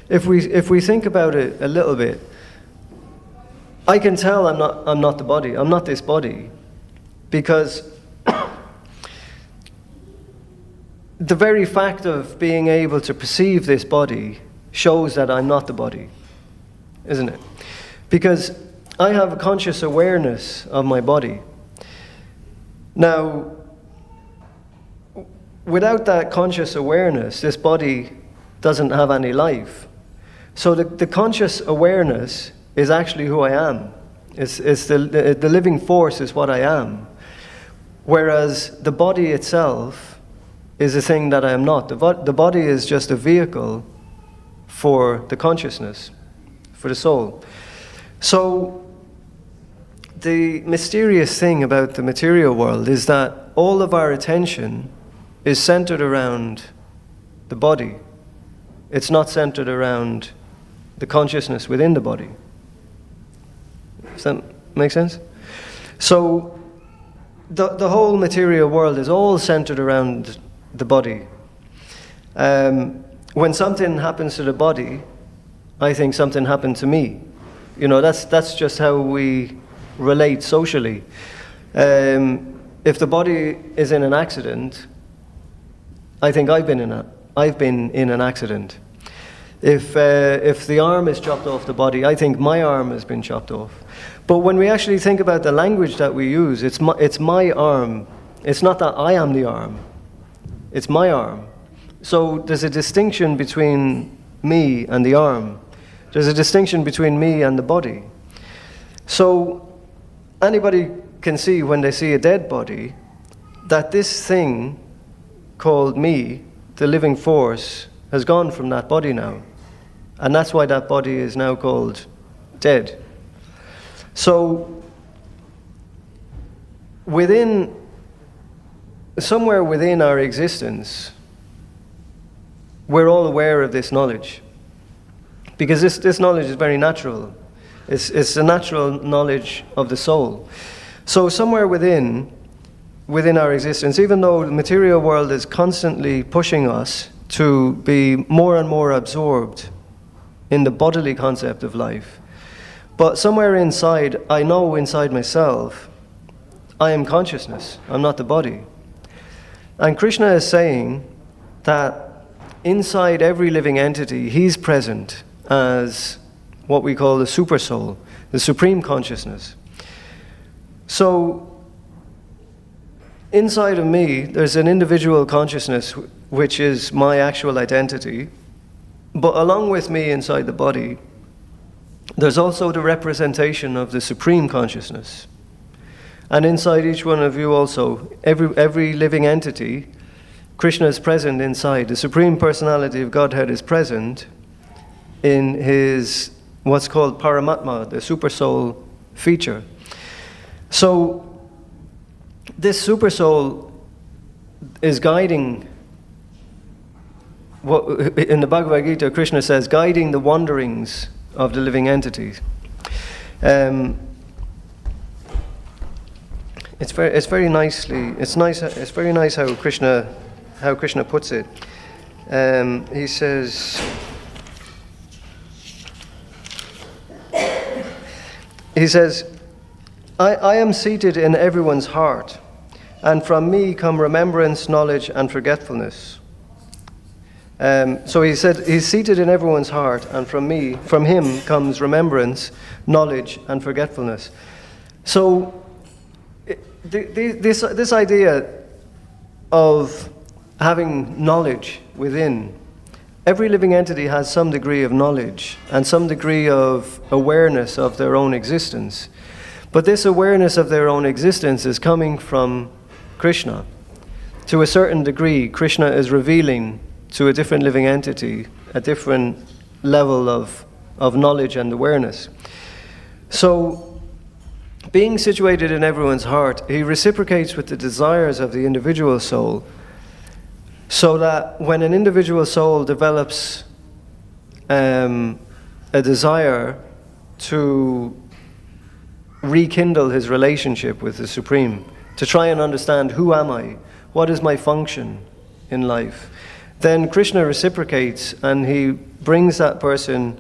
if we think about it a little bit, I can tell I'm not the body. I'm not this body, because the very fact of being able to perceive this body shows that I'm not the body, isn't it? Because I have a conscious awareness of my body. Now, without that conscious awareness, this body doesn't have any life. So the conscious awareness is actually who I am. It's the living force is what I am. Whereas the body itself is a thing that I am not. The body is just a vehicle for the consciousness, for the soul. So the mysterious thing about the material world is that all of our attention is centered around the body. It's not centered around the consciousness within the body. Does that make sense? So the whole material world is all centered around the body. When something happens to the body, I think something happened to me. That's just how we relate socially. If the body is in an accident, I think I've been in an accident. If the arm is chopped off the body, I think my arm has been chopped off. But when we actually think about the language that we use, it's my arm. It's not that I am the arm. It's my arm. So there's a distinction between me and the arm. There's a distinction between me and the body. So anybody can see when they see a dead body that this thing called me, the living force, has gone from that body now. And that's why that body is now called dead. So somewhere within our existence, we're all aware of this knowledge. Because this knowledge is very natural. It's a natural knowledge of the soul. So somewhere within our existence, even though the material world is constantly pushing us to be more and more absorbed in the bodily concept of life, but somewhere inside, I know inside myself, I am consciousness, I'm not the body. And Krishna is saying that inside every living entity, he's present as what we call the super soul, the supreme consciousness. So, inside of me, there's an individual consciousness which is my actual identity, but along with me inside the body, there's also the representation of the supreme consciousness. And inside each one of you also, every living entity, Krishna is present inside. The Supreme Personality of Godhead is present in his, what's called Paramatma, the Super Soul feature. So, this Super Soul is guiding, what in the Bhagavad Gita, Krishna says, guiding the wanderings of the living entities. It's very nice how Krishna puts it. He says, I am seated in everyone's heart, and from me come remembrance, knowledge, and forgetfulness. So he said, he's seated in everyone's heart, and from him comes remembrance, knowledge, and forgetfulness. So this idea of having knowledge within, every living entity has some degree of knowledge and some degree of awareness of their own existence. But this awareness of their own existence is coming from Krishna. To a certain degree, Krishna is revealing to a different living entity a different level of knowledge and awareness. So, being situated in everyone's heart, he reciprocates with the desires of the individual soul, so that when an individual soul develops a desire to rekindle his relationship with the Supreme, to try and understand, who am I? What is my function in life? Then Krishna reciprocates, and he brings that person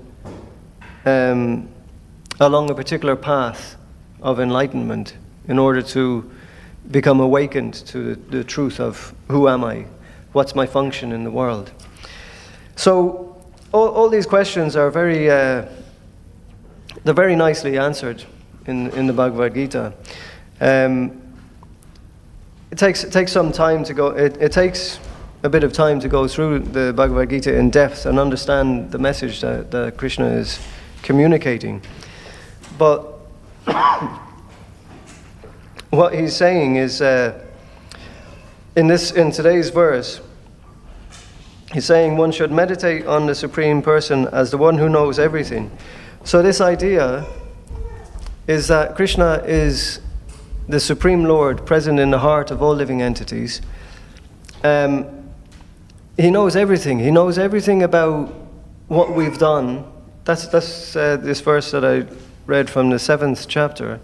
along a particular path of enlightenment in order to become awakened to the truth of who am I? What's my function in the world? So all these questions are they're very nicely answered in the Bhagavad Gita. It takes some time to go. It takes a bit of time to go through the Bhagavad Gita in depth and understand the message that Krishna is communicating. But what he's saying is, in today's verse, he's saying one should meditate on the Supreme Person as the one who knows everything. So this idea is that Krishna is the Supreme Lord present in the heart of all living entities. He knows everything. He knows everything about what we've done. That's this verse that I read from the 7th chapter.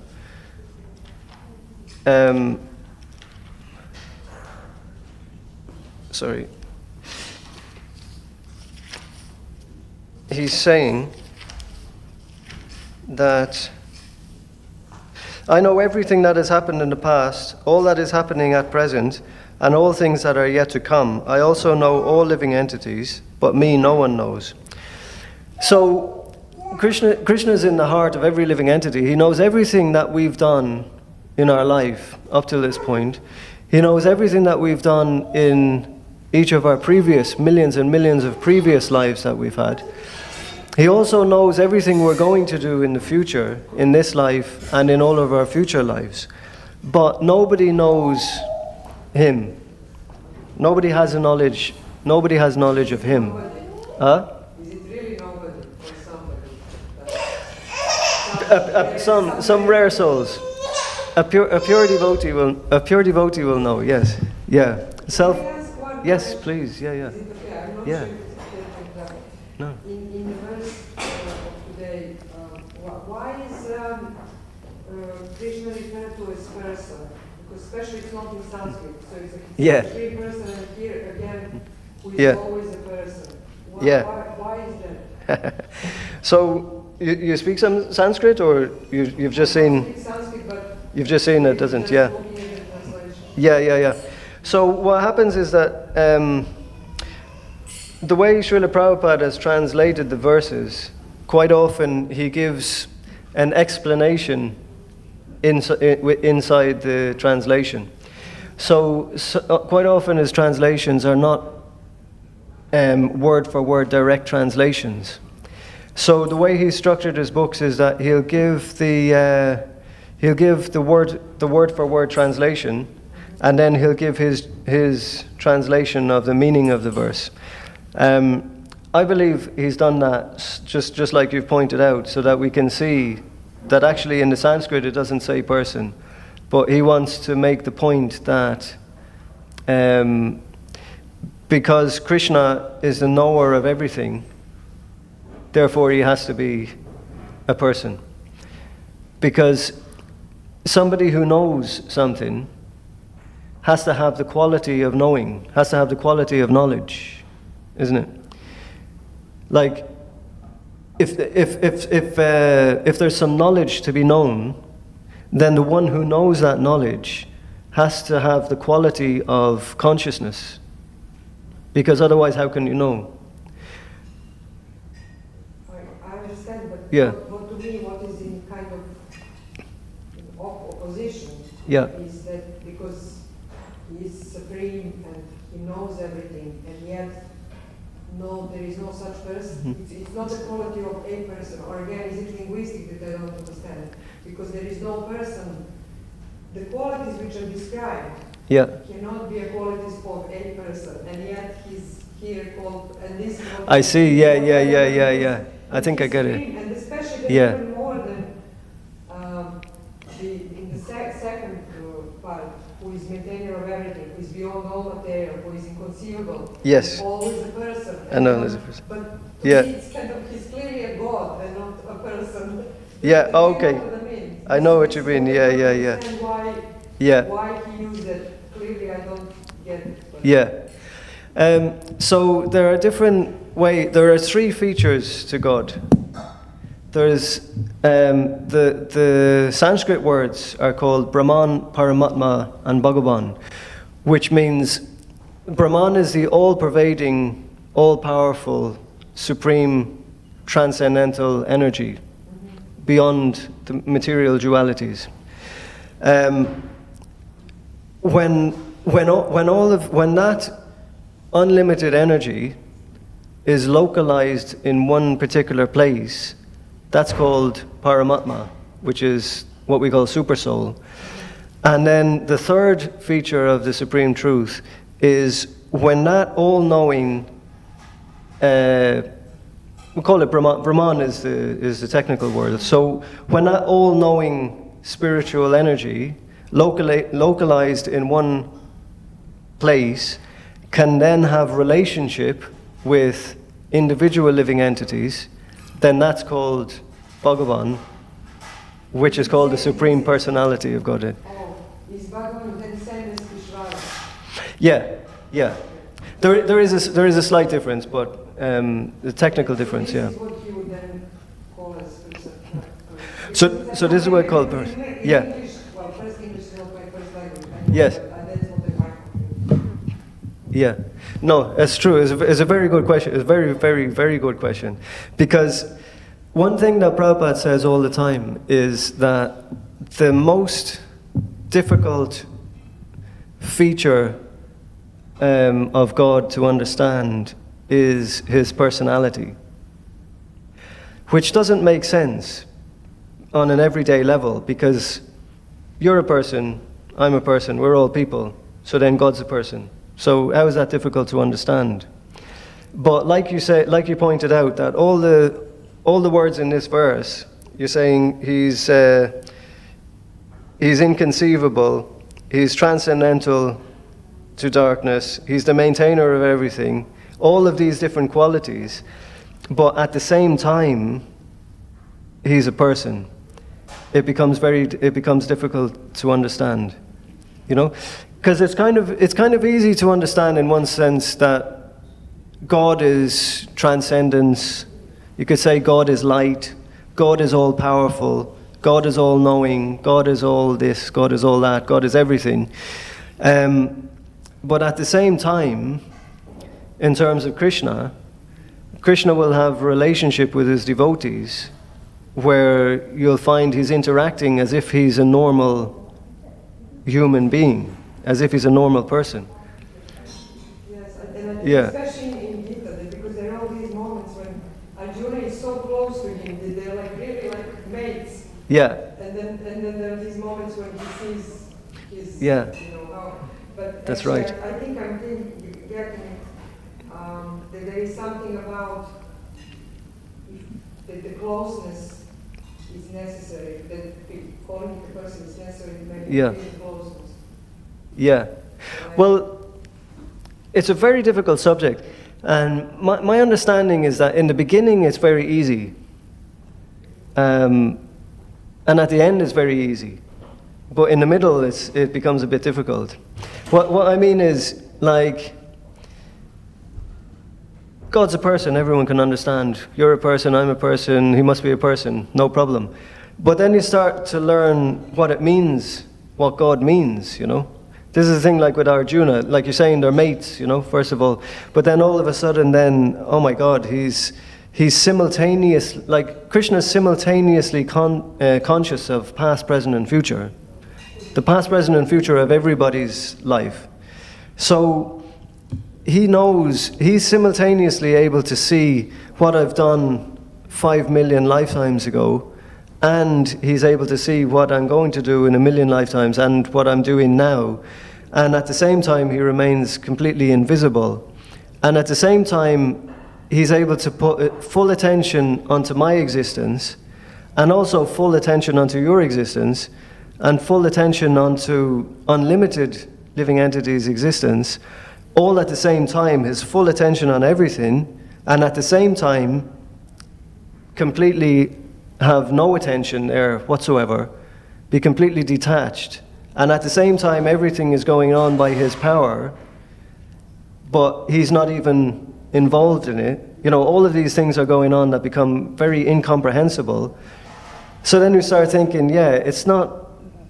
Sorry. He's saying that I know everything that has happened in the past, all that is happening at present, and all things that are yet to come. I also know all living entities, but me no one knows. So Krishna is in the heart of every living entity. He knows everything that we've done in our life up to this point. He knows everything that we've done in each of our previous millions and millions of previous lives that we've had. He also knows everything we're going to do in the future, in this life and in all of our future lives. But nobody knows him. Nobody has knowledge of him. Huh? Is it really nobody or somebody? Some rare souls. A pure devotee will know. Yes. Yeah. Yes, please. Yeah. Yeah. No. In the verse of today, why is Krishna referred to as person, because especially it's not in Sanskrit, so it's a Yeah. three person, and here again, who is Yeah. always a person. Why, Yeah. why is that? So you speak some Sanskrit, or you've just I seen? speak Sanskrit, but You've just seen it, doesn't? just Yeah. looking at the translation. Yeah. So what happens is that the way Srila Prabhupada has translated the verses, quite often he gives an explanation inside the translation. So quite often his translations are not word for word direct translations. So the way he's structured his books is that he'll give the word for word translation, and then he'll give his translation of the meaning of the verse. I believe he's done that just like you've pointed out, so that we can see that actually in the Sanskrit it doesn't say person, but he wants to make the point that because Krishna is the knower of everything, therefore he has to be a person. Because somebody who knows something has to have the quality of knowing, has to have the quality of knowledge, isn't it? Like, if there's some knowledge to be known, then the one who knows that knowledge has to have the quality of consciousness, because otherwise how can you know? I understand, but Yeah. what to me, what is in kind of opposition Yeah. is that because he is supreme and he knows everything, and yet there is no such person. It's not the quality of a person, or again, is it linguistic that I don't understand? Because there is no person. The qualities which are described cannot be a qualities of a person, and yet he's here called, and this is what I see, yeah. I think I get it. And especially even more than in the second part, who is maintainer of everything, who is beyond all material, who is inconceivable, Yes. always a person. I know, as a person. But to Yeah. me it's kind of, he's clearly a god and not a person. Yeah, You know okay. what I mean? I know what you mean, yeah. And Yeah. why he used it, clearly I don't get it. But Yeah. So there are three features to God. There's the Sanskrit words are called Brahman, Paramatma, and Bhagavan, which means Brahman is the all-pervading, all-powerful, supreme, transcendental energy beyond the material dualities. When that unlimited energy is localized in one particular place, that's called Paramatma, which is what we call Supersoul. And then the third feature of the Supreme Truth is when that all-knowing, we call it Brahman. Brahman is the technical word. So when that all-knowing spiritual energy localized in one place can then have relationship with individual living entities, then that's called Bhagavan, which is called the Supreme Personality of Godhead. Oh, is Bhagavan then same as Vishvara? Yeah. There is a slight difference, but the technical difference, yeah. This is what he would then call as So this is what called birth. Yeah. English, well, first English is not my first language. Yes. That's what I find. Yeah. No, that's true. It's a very good question. It's a very, very, very good question. Because one thing that Prabhupada says all the time is that the most difficult feature of God to understand is his personality, which doesn't make sense on an everyday level, because you're a person, I'm a person, we're all people, so then God's a person. So how is that difficult to understand? But like you pointed out, that all the words in this verse, you're saying he's inconceivable, he's transcendental to darkness, he's the maintainer of everything, all of these different qualities, but at the same time, he's a person. it becomes difficult to understand, you know, because it's kind of easy to understand in one sense that God is transcendence. You could say God is light, God is all powerful, God is all knowing, God is all this, God is all that, God is everything. But at the same time, in terms of Krishna will have a relationship with his devotees where you'll find he's interacting as if he's a normal human being, as if he's a normal person. Yes, and Yeah. especially in Gita, because there are all these moments when Arjuna is so close to him that they're like really like mates. Yeah. And then there are these moments when he sees his, Yeah. you know, how. But That's actually, right. I think I'm getting that there is something about that the closeness is necessary, that calling the person is necessary to make Yeah. closeness. Yeah. Well, it's a very difficult subject. And my understanding is that in the beginning it's very easy. And at the end it's very easy. But in the middle it becomes a bit difficult. What I mean is, like, God's a person, everyone can understand. You're a person, I'm a person, he must be a person, no problem. But then you start to learn what it means, what God means, you know. This is the thing, like with Arjuna, like you're saying, they're mates, you know, first of all. But then all of a sudden then, oh my God, he's simultaneous, like Krishna's simultaneously conscious of past, present and future. The past, present and future of everybody's life. So he knows, he's simultaneously able to see what I've done 5 million lifetimes ago, and he's able to see what I'm going to do in 1 million lifetimes and what I'm doing now. And at the same time, he remains completely invisible. And at the same time, he's able to put full attention onto my existence, and also full attention onto your existence, and full attention onto unlimited living entities' existence, all at the same time, his full attention on everything, and at the same time, completely have no attention there whatsoever, be completely detached, and at the same time, everything is going on by his power, but he's not even involved in it. You know, all of these things are going on that become very incomprehensible. So then we start thinking, yeah, it's not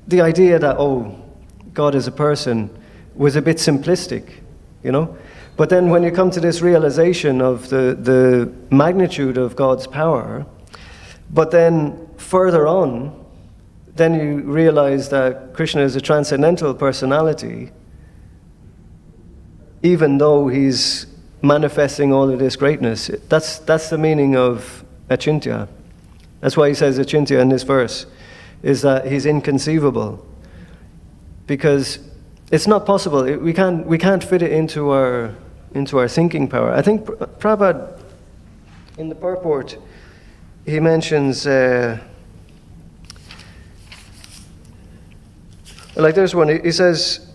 the idea that, oh, God is a person was a bit simplistic, you know? But then when you come to this realization of the magnitude of God's power, but then further on, then you realize that Krishna is a transcendental personality, even though he's manifesting all of this greatness. That's the meaning of achintya. That's why he says achintya in this verse, is that he's inconceivable, because it's not possible. We can't fit it into our thinking power. I think Prabhupada, in the purport, he mentions like there's one. He says,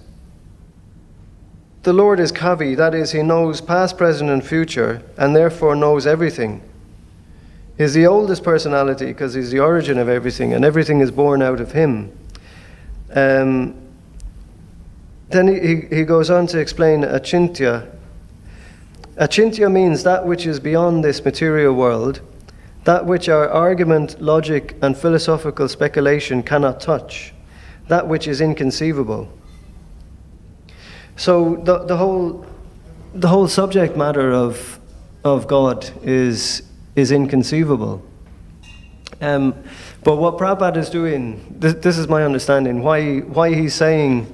the Lord is Kavi, that is, he knows past, present, and future, and therefore knows everything. He's the oldest personality because he's the origin of everything, and everything is born out of him. Then he goes on to explain achintya. Achintya means that which is beyond this material world, that which our argument, logic, and philosophical speculation cannot touch, that which is inconceivable. So the whole subject matter of God is inconceivable. But what Prabhupada is doing, this is my understanding, why he's saying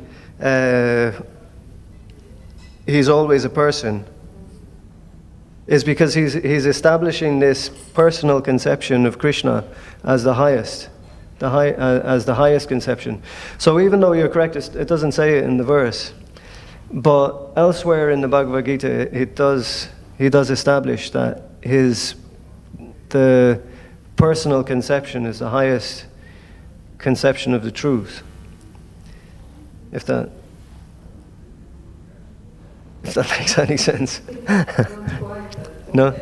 he's always a person, is because he's establishing this personal conception of Krishna as the highest, as the highest conception. So even though you're correct, it doesn't say it in the verse, but elsewhere in the Bhagavad Gita, he does establish that the personal conception is the highest conception of the truth. If that makes any sense. No?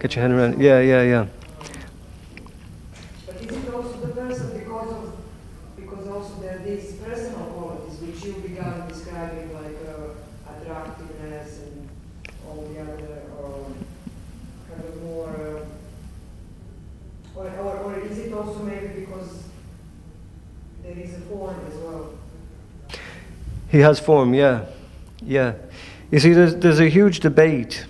Get your head around it. Yeah. But is it also the person because also there are these personal qualities which you began describing like attractiveness and all the other kind of more or is it also maybe because there is a form as well? He has form, yeah. You see, there's a huge debate,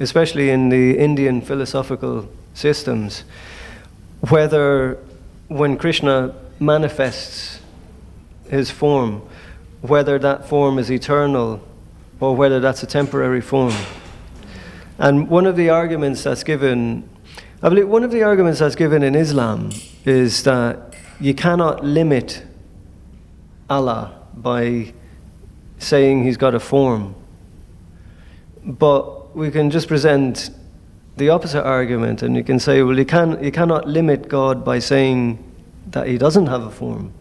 especially in the Indian philosophical systems, whether when Krishna manifests his form, whether that form is eternal or whether that's a temporary form. And one of the arguments that's given, I believe one of the arguments that's given in Islam is that you cannot limit Allah by saying he's got a form. But we can just present the opposite argument, and you can say, well, you cannot limit God by saying that he doesn't have a form.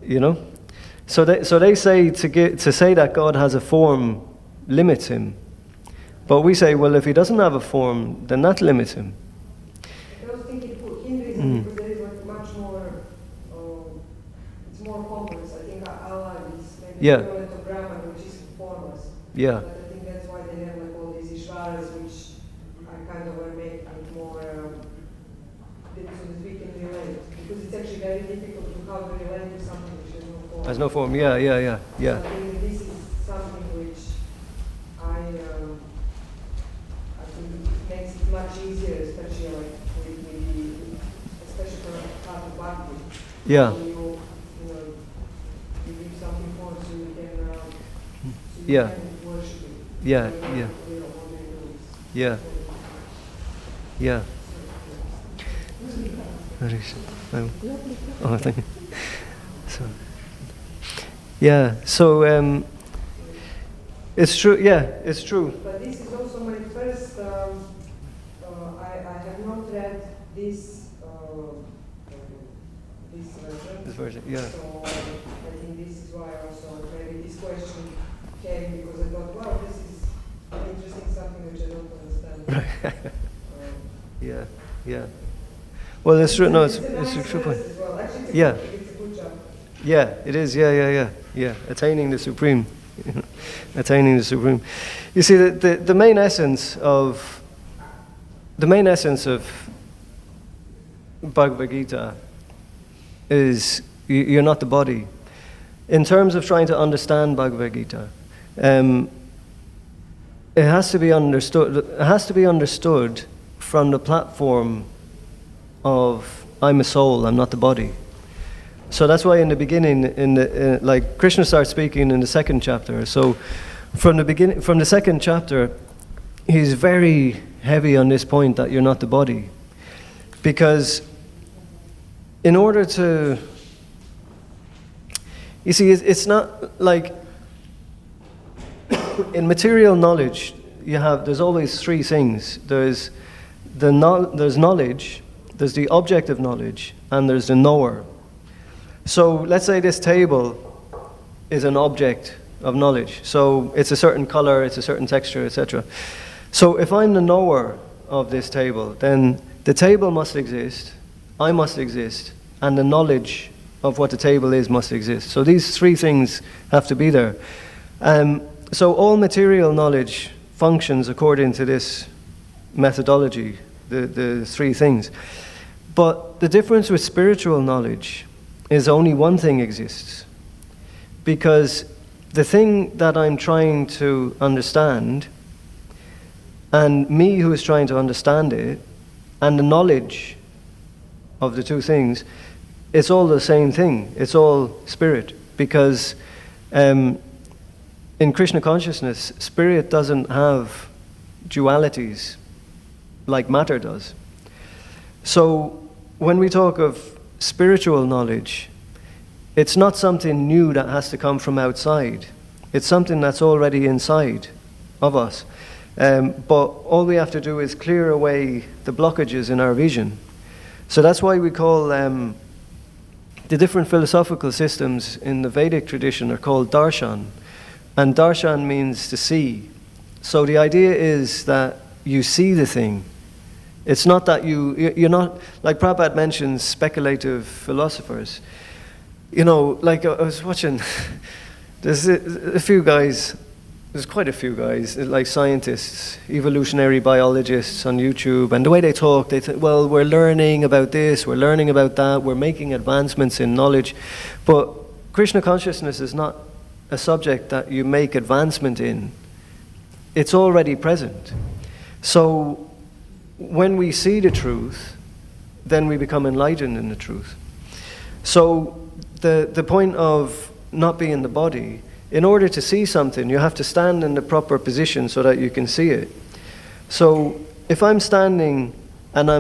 You know? So they say to say that God has a form limits him. But we say, well, if he doesn't have a form, then that limits him. I was thinking for Hinduism, because there is like much more, it's more complex. I think Allah is maybe equivalent to Brahman, which is formless. Yeah. But I think that's why they have like all these Ishvaras, which are kind of make it more, so that we can relate. Because it's actually very difficult to how to relate to something which has no form. Has no form, yeah. So I think this is something which I think it makes it much easier, especially like especially for a part of Bhakti. Yeah. So you give something more so you can worship it. Yeah. Oh, thank you. So, it's true. Yeah, it's true. But this is also my first. I have not read this version. This version, yeah. So I think this is why also maybe this question came because I thought, wow, this is an interesting something which I don't understand. Yeah. Well, it's true. No, it's a true point. Well. Actually, Yeah. It's a good job. Yeah, it is. Yeah. Attaining the supreme. Attaining the supreme. You see, the main essence of Bhagavad Gita is you're not the body. In terms of trying to understand Bhagavad Gita, it has to be understood. It has to be understood from the platform of I'm a soul. I'm not the body. So that's why in the beginning, like Krishna starts speaking in the second chapter. So from the second chapter, he's very heavy on this point that you're not the body, because in order to, you see, it's not like in material knowledge. There's always three things. There's knowledge, there's the object of knowledge, and there's the knower. So let's say this table is an object of knowledge. So it's a certain color, it's a certain texture, etc. So if I'm the knower of this table, then the table must exist, I must exist, and the knowledge of what the table is must exist. So these three things have to be there. So all material knowledge functions according to this methodology, the three things. But the difference with spiritual knowledge is only one thing exists. Because the thing that I'm trying to understand, and me who is trying to understand it, and the knowledge of the two things, it's all the same thing. It's all spirit. Because in Krishna consciousness, spirit doesn't have dualities like matter does. So when we talk of spiritual knowledge, it's not something new that has to come from outside. It's something that's already inside of us. But all we have to do is clear away the blockages in our vision. So that's why we call the different philosophical systems in the Vedic tradition are called darshan. And darshan means to see. So the idea is that you see the thing. It's not that you're not, like Prabhupada mentions speculative philosophers. You know, like I was watching, there's quite a few guys, like scientists, evolutionary biologists on YouTube, and the way they talk, they think, well, we're learning about this, we're learning about that, we're making advancements in knowledge. But Krishna consciousness is not a subject that you make advancement in. It's already present. So when we see the truth, then we become enlightened in the truth. So the point of not being the body, in order to see something, you have to stand in the proper position so that you can see it. So if I'm standing and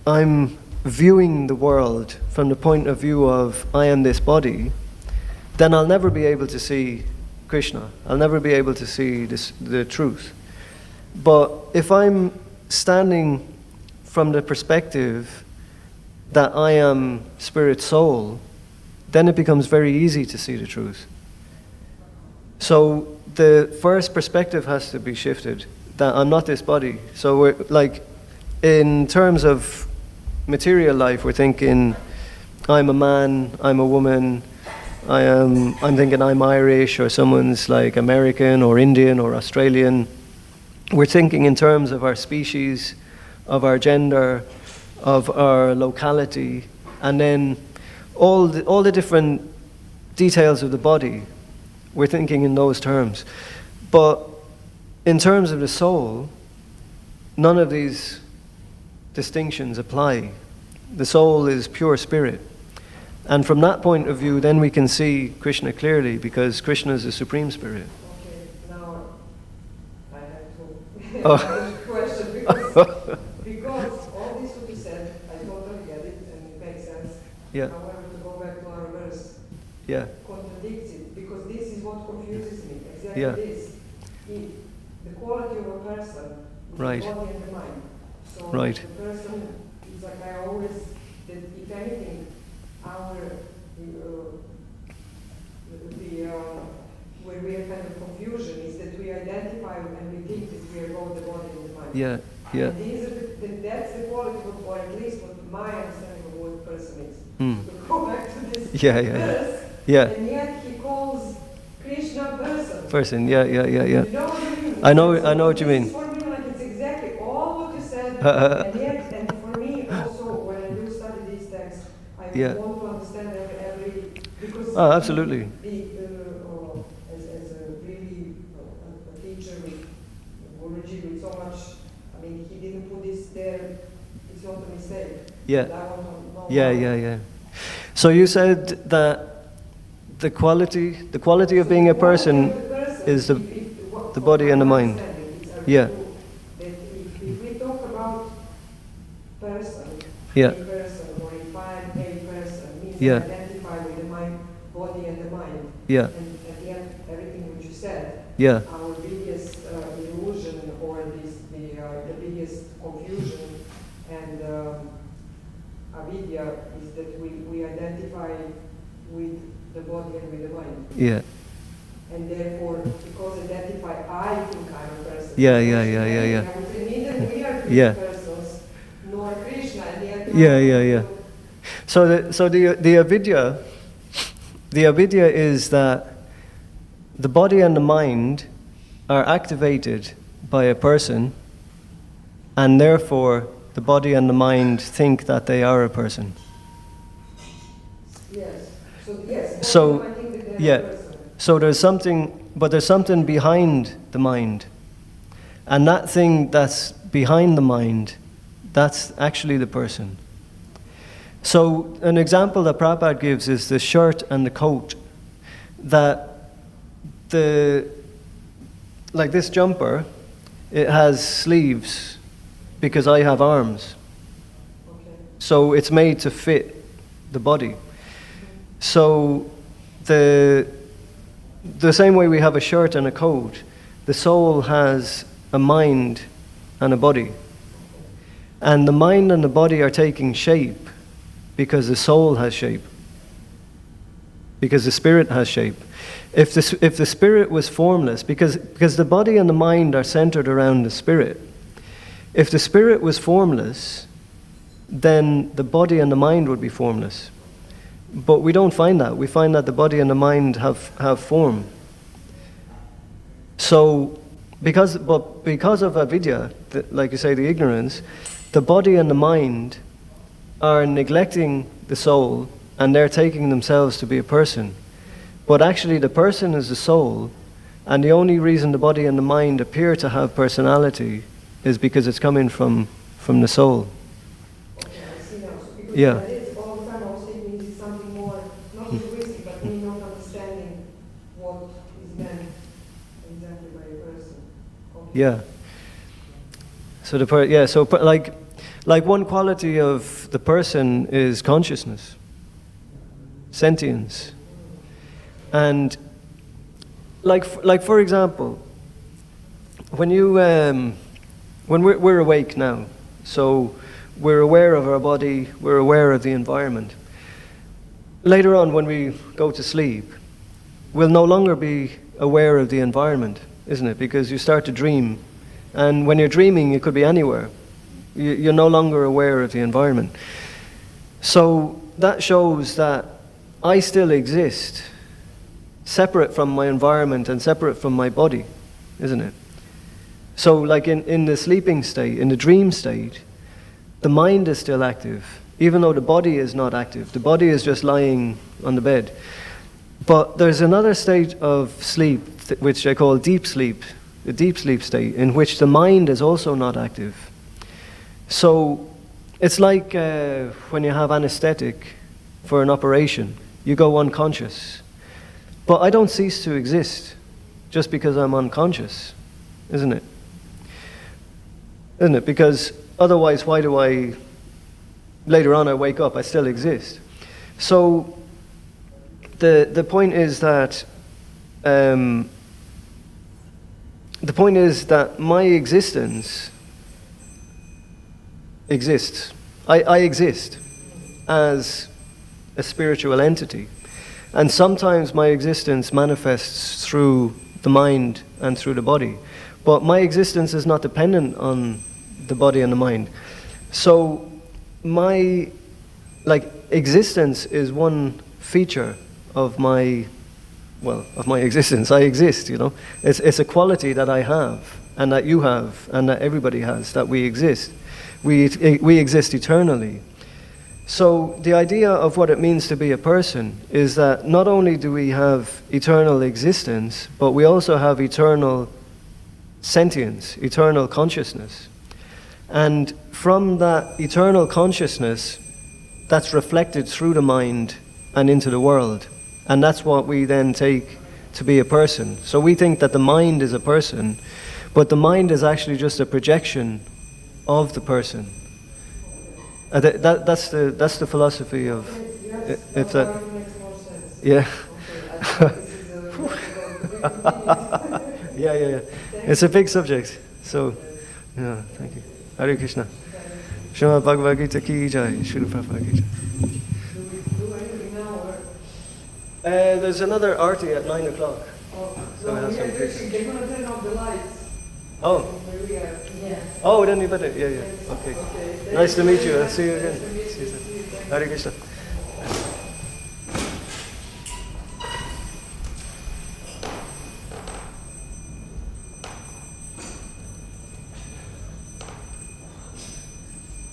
I'm viewing the world from the point of view of I am this body, then I'll never be able to see Krishna. I'll never be able to see the truth. But if I'm standing from the perspective that I am spirit soul, then it becomes very easy to see the truth. So the first perspective has to be shifted, that I'm not this body. So we're like, in terms of material life, we're thinking I'm a man, I'm a woman, I'm thinking I'm Irish, or someone's like American or Indian or Australian. We're thinking in terms of our species, of our gender, of our locality, and then all the different details of the body. We're thinking in those terms. But in terms of the soul, none of these distinctions apply. The soul is pure spirit. And from that point of view, then we can see Krishna clearly, because Krishna is the Supreme Spirit. Okay, now I have to Oh. question, because all this what you said, I totally get it and it makes sense. Yeah. However, to go back to our verse, Yeah. contradicts it, because this is what confuses me. Exactly Yeah. this. If the quality of a person is Right. the body and the mind. So Right. the person is like I always, that if anything, our where we have kind of confusion is that we identify and we think that we are both the body and the mind. Yeah. Yeah. And these are that's the quality of, or at least what my understanding of what a person is. Mm. To go back to this Yeah, verse, Yeah. and yet he calls Krishna person. Person. Yeah. You know what I mean? I know what you mean. For me, like it's exactly all what you said, and yet, and for me also, when I do study these texts, I Yeah. want to understand every because Oh, absolutely. As a really a teacher with Guruji with so much, I mean, he didn't put this there. It's not a mistake. Yeah. I want to know Yeah. So you said that the quality of being a person is the body and the mind. Yeah. That if we talk about person, Yeah. a person, or if I am a person, means Yeah. I identify with the mind, body and the mind. Yeah. And at the end, everything which you said, Yeah. our biggest illusion or the biggest confusion and avidya is that we identify with the body and with the mind. Yeah. And therefore, because identify, I think I'm a person. Yeah. I would say neither we are Yeah. persons, nor Krishna, and yet Yeah. So the avidya is that the body and the mind are activated by a person, and therefore the body and the mind think that they are a person. Yes. So yes. So, I think that they're yeah. a person. So there's something behind the mind, and that thing that's behind the mind, that's actually the person. So an example that Prabhupada gives is the shirt and the coat. That like this jumper, it has sleeves because I have arms. Okay. So it's made to fit the body. So the same way we have a shirt and a coat, the soul has a mind and a body. And the mind and the body are taking shape because the soul has shape. because the spirit has shape. If the spirit was formless, because the body and the mind are centered around the spirit, if the spirit was formless, then the body and the mind would be formless. But we don't find that. We find that the body and the mind have form. So, because of avidya, like you say, the ignorance, the body and the mind are neglecting the soul, and they're taking themselves to be a person. But actually the person is the soul, and the only reason the body and the mind appear to have personality is because it's coming from the soul. Okay, I see now. So because Yeah. that is all the time I was thinking it's something more, not linguistic, but me not understanding what is meant exactly by a person. Okay. Yeah. So like one quality of the person is consciousness, sentience, and like for example, when we're awake now, so we're aware of our body, we're aware of the environment. Later on, when we go to sleep, we'll no longer be aware of the environment, isn't it? Because you start to dream, and when you're dreaming, you could be anywhere. You're no longer aware of the environment. So that shows that I still exist, separate from my environment and separate from my body, isn't it? So like in the sleeping state, in the dream state, the mind is still active, even though the body is not active. The body is just lying on the bed. But there's another state of sleep, which I call deep sleep, the deep sleep state, in which the mind is also not active. So it's like when you have anesthetic for an operation, you go unconscious. But I don't cease to exist just because I'm unconscious, isn't it? Isn't it? Because otherwise, why do later on I wake up, I still exist. So the point is that my existence exists. I exist as a spiritual entity. And sometimes my existence manifests through the mind and through the body. But my existence is not dependent on the body and the mind. So my existence is one feature of my existence. I exist, you know. It's a quality that I have, and that you have, and that everybody has, that we exist. We exist eternally. So the idea of what it means to be a person is that not only do we have eternal existence, but we also have eternal sentience, eternal consciousness. And from that eternal consciousness, that's reflected through the mind and into the world. And that's what we then take to be a person. So we think that the mind is a person, but the mind is actually just a projection of the person. That's the philosophy of Yes, if that. makes more sense. Yeah. Okay, I think this is Yeah. It's a big subject. So, yeah, thank you. Hare Krishna. Srimad Bhagavad Gita ki jai. Srila Prabhupada ki jai. do we do anything now or? There's another arti at 9 o'clock. Oh, So we have some actually, they're going to turn off the lights. Oh. Where we are. Yeah. Oh, then you better. Yeah. Okay. Okay. Nice to meet you. I'll see you again. Nice to meet you. See you soon. Hare Krishna.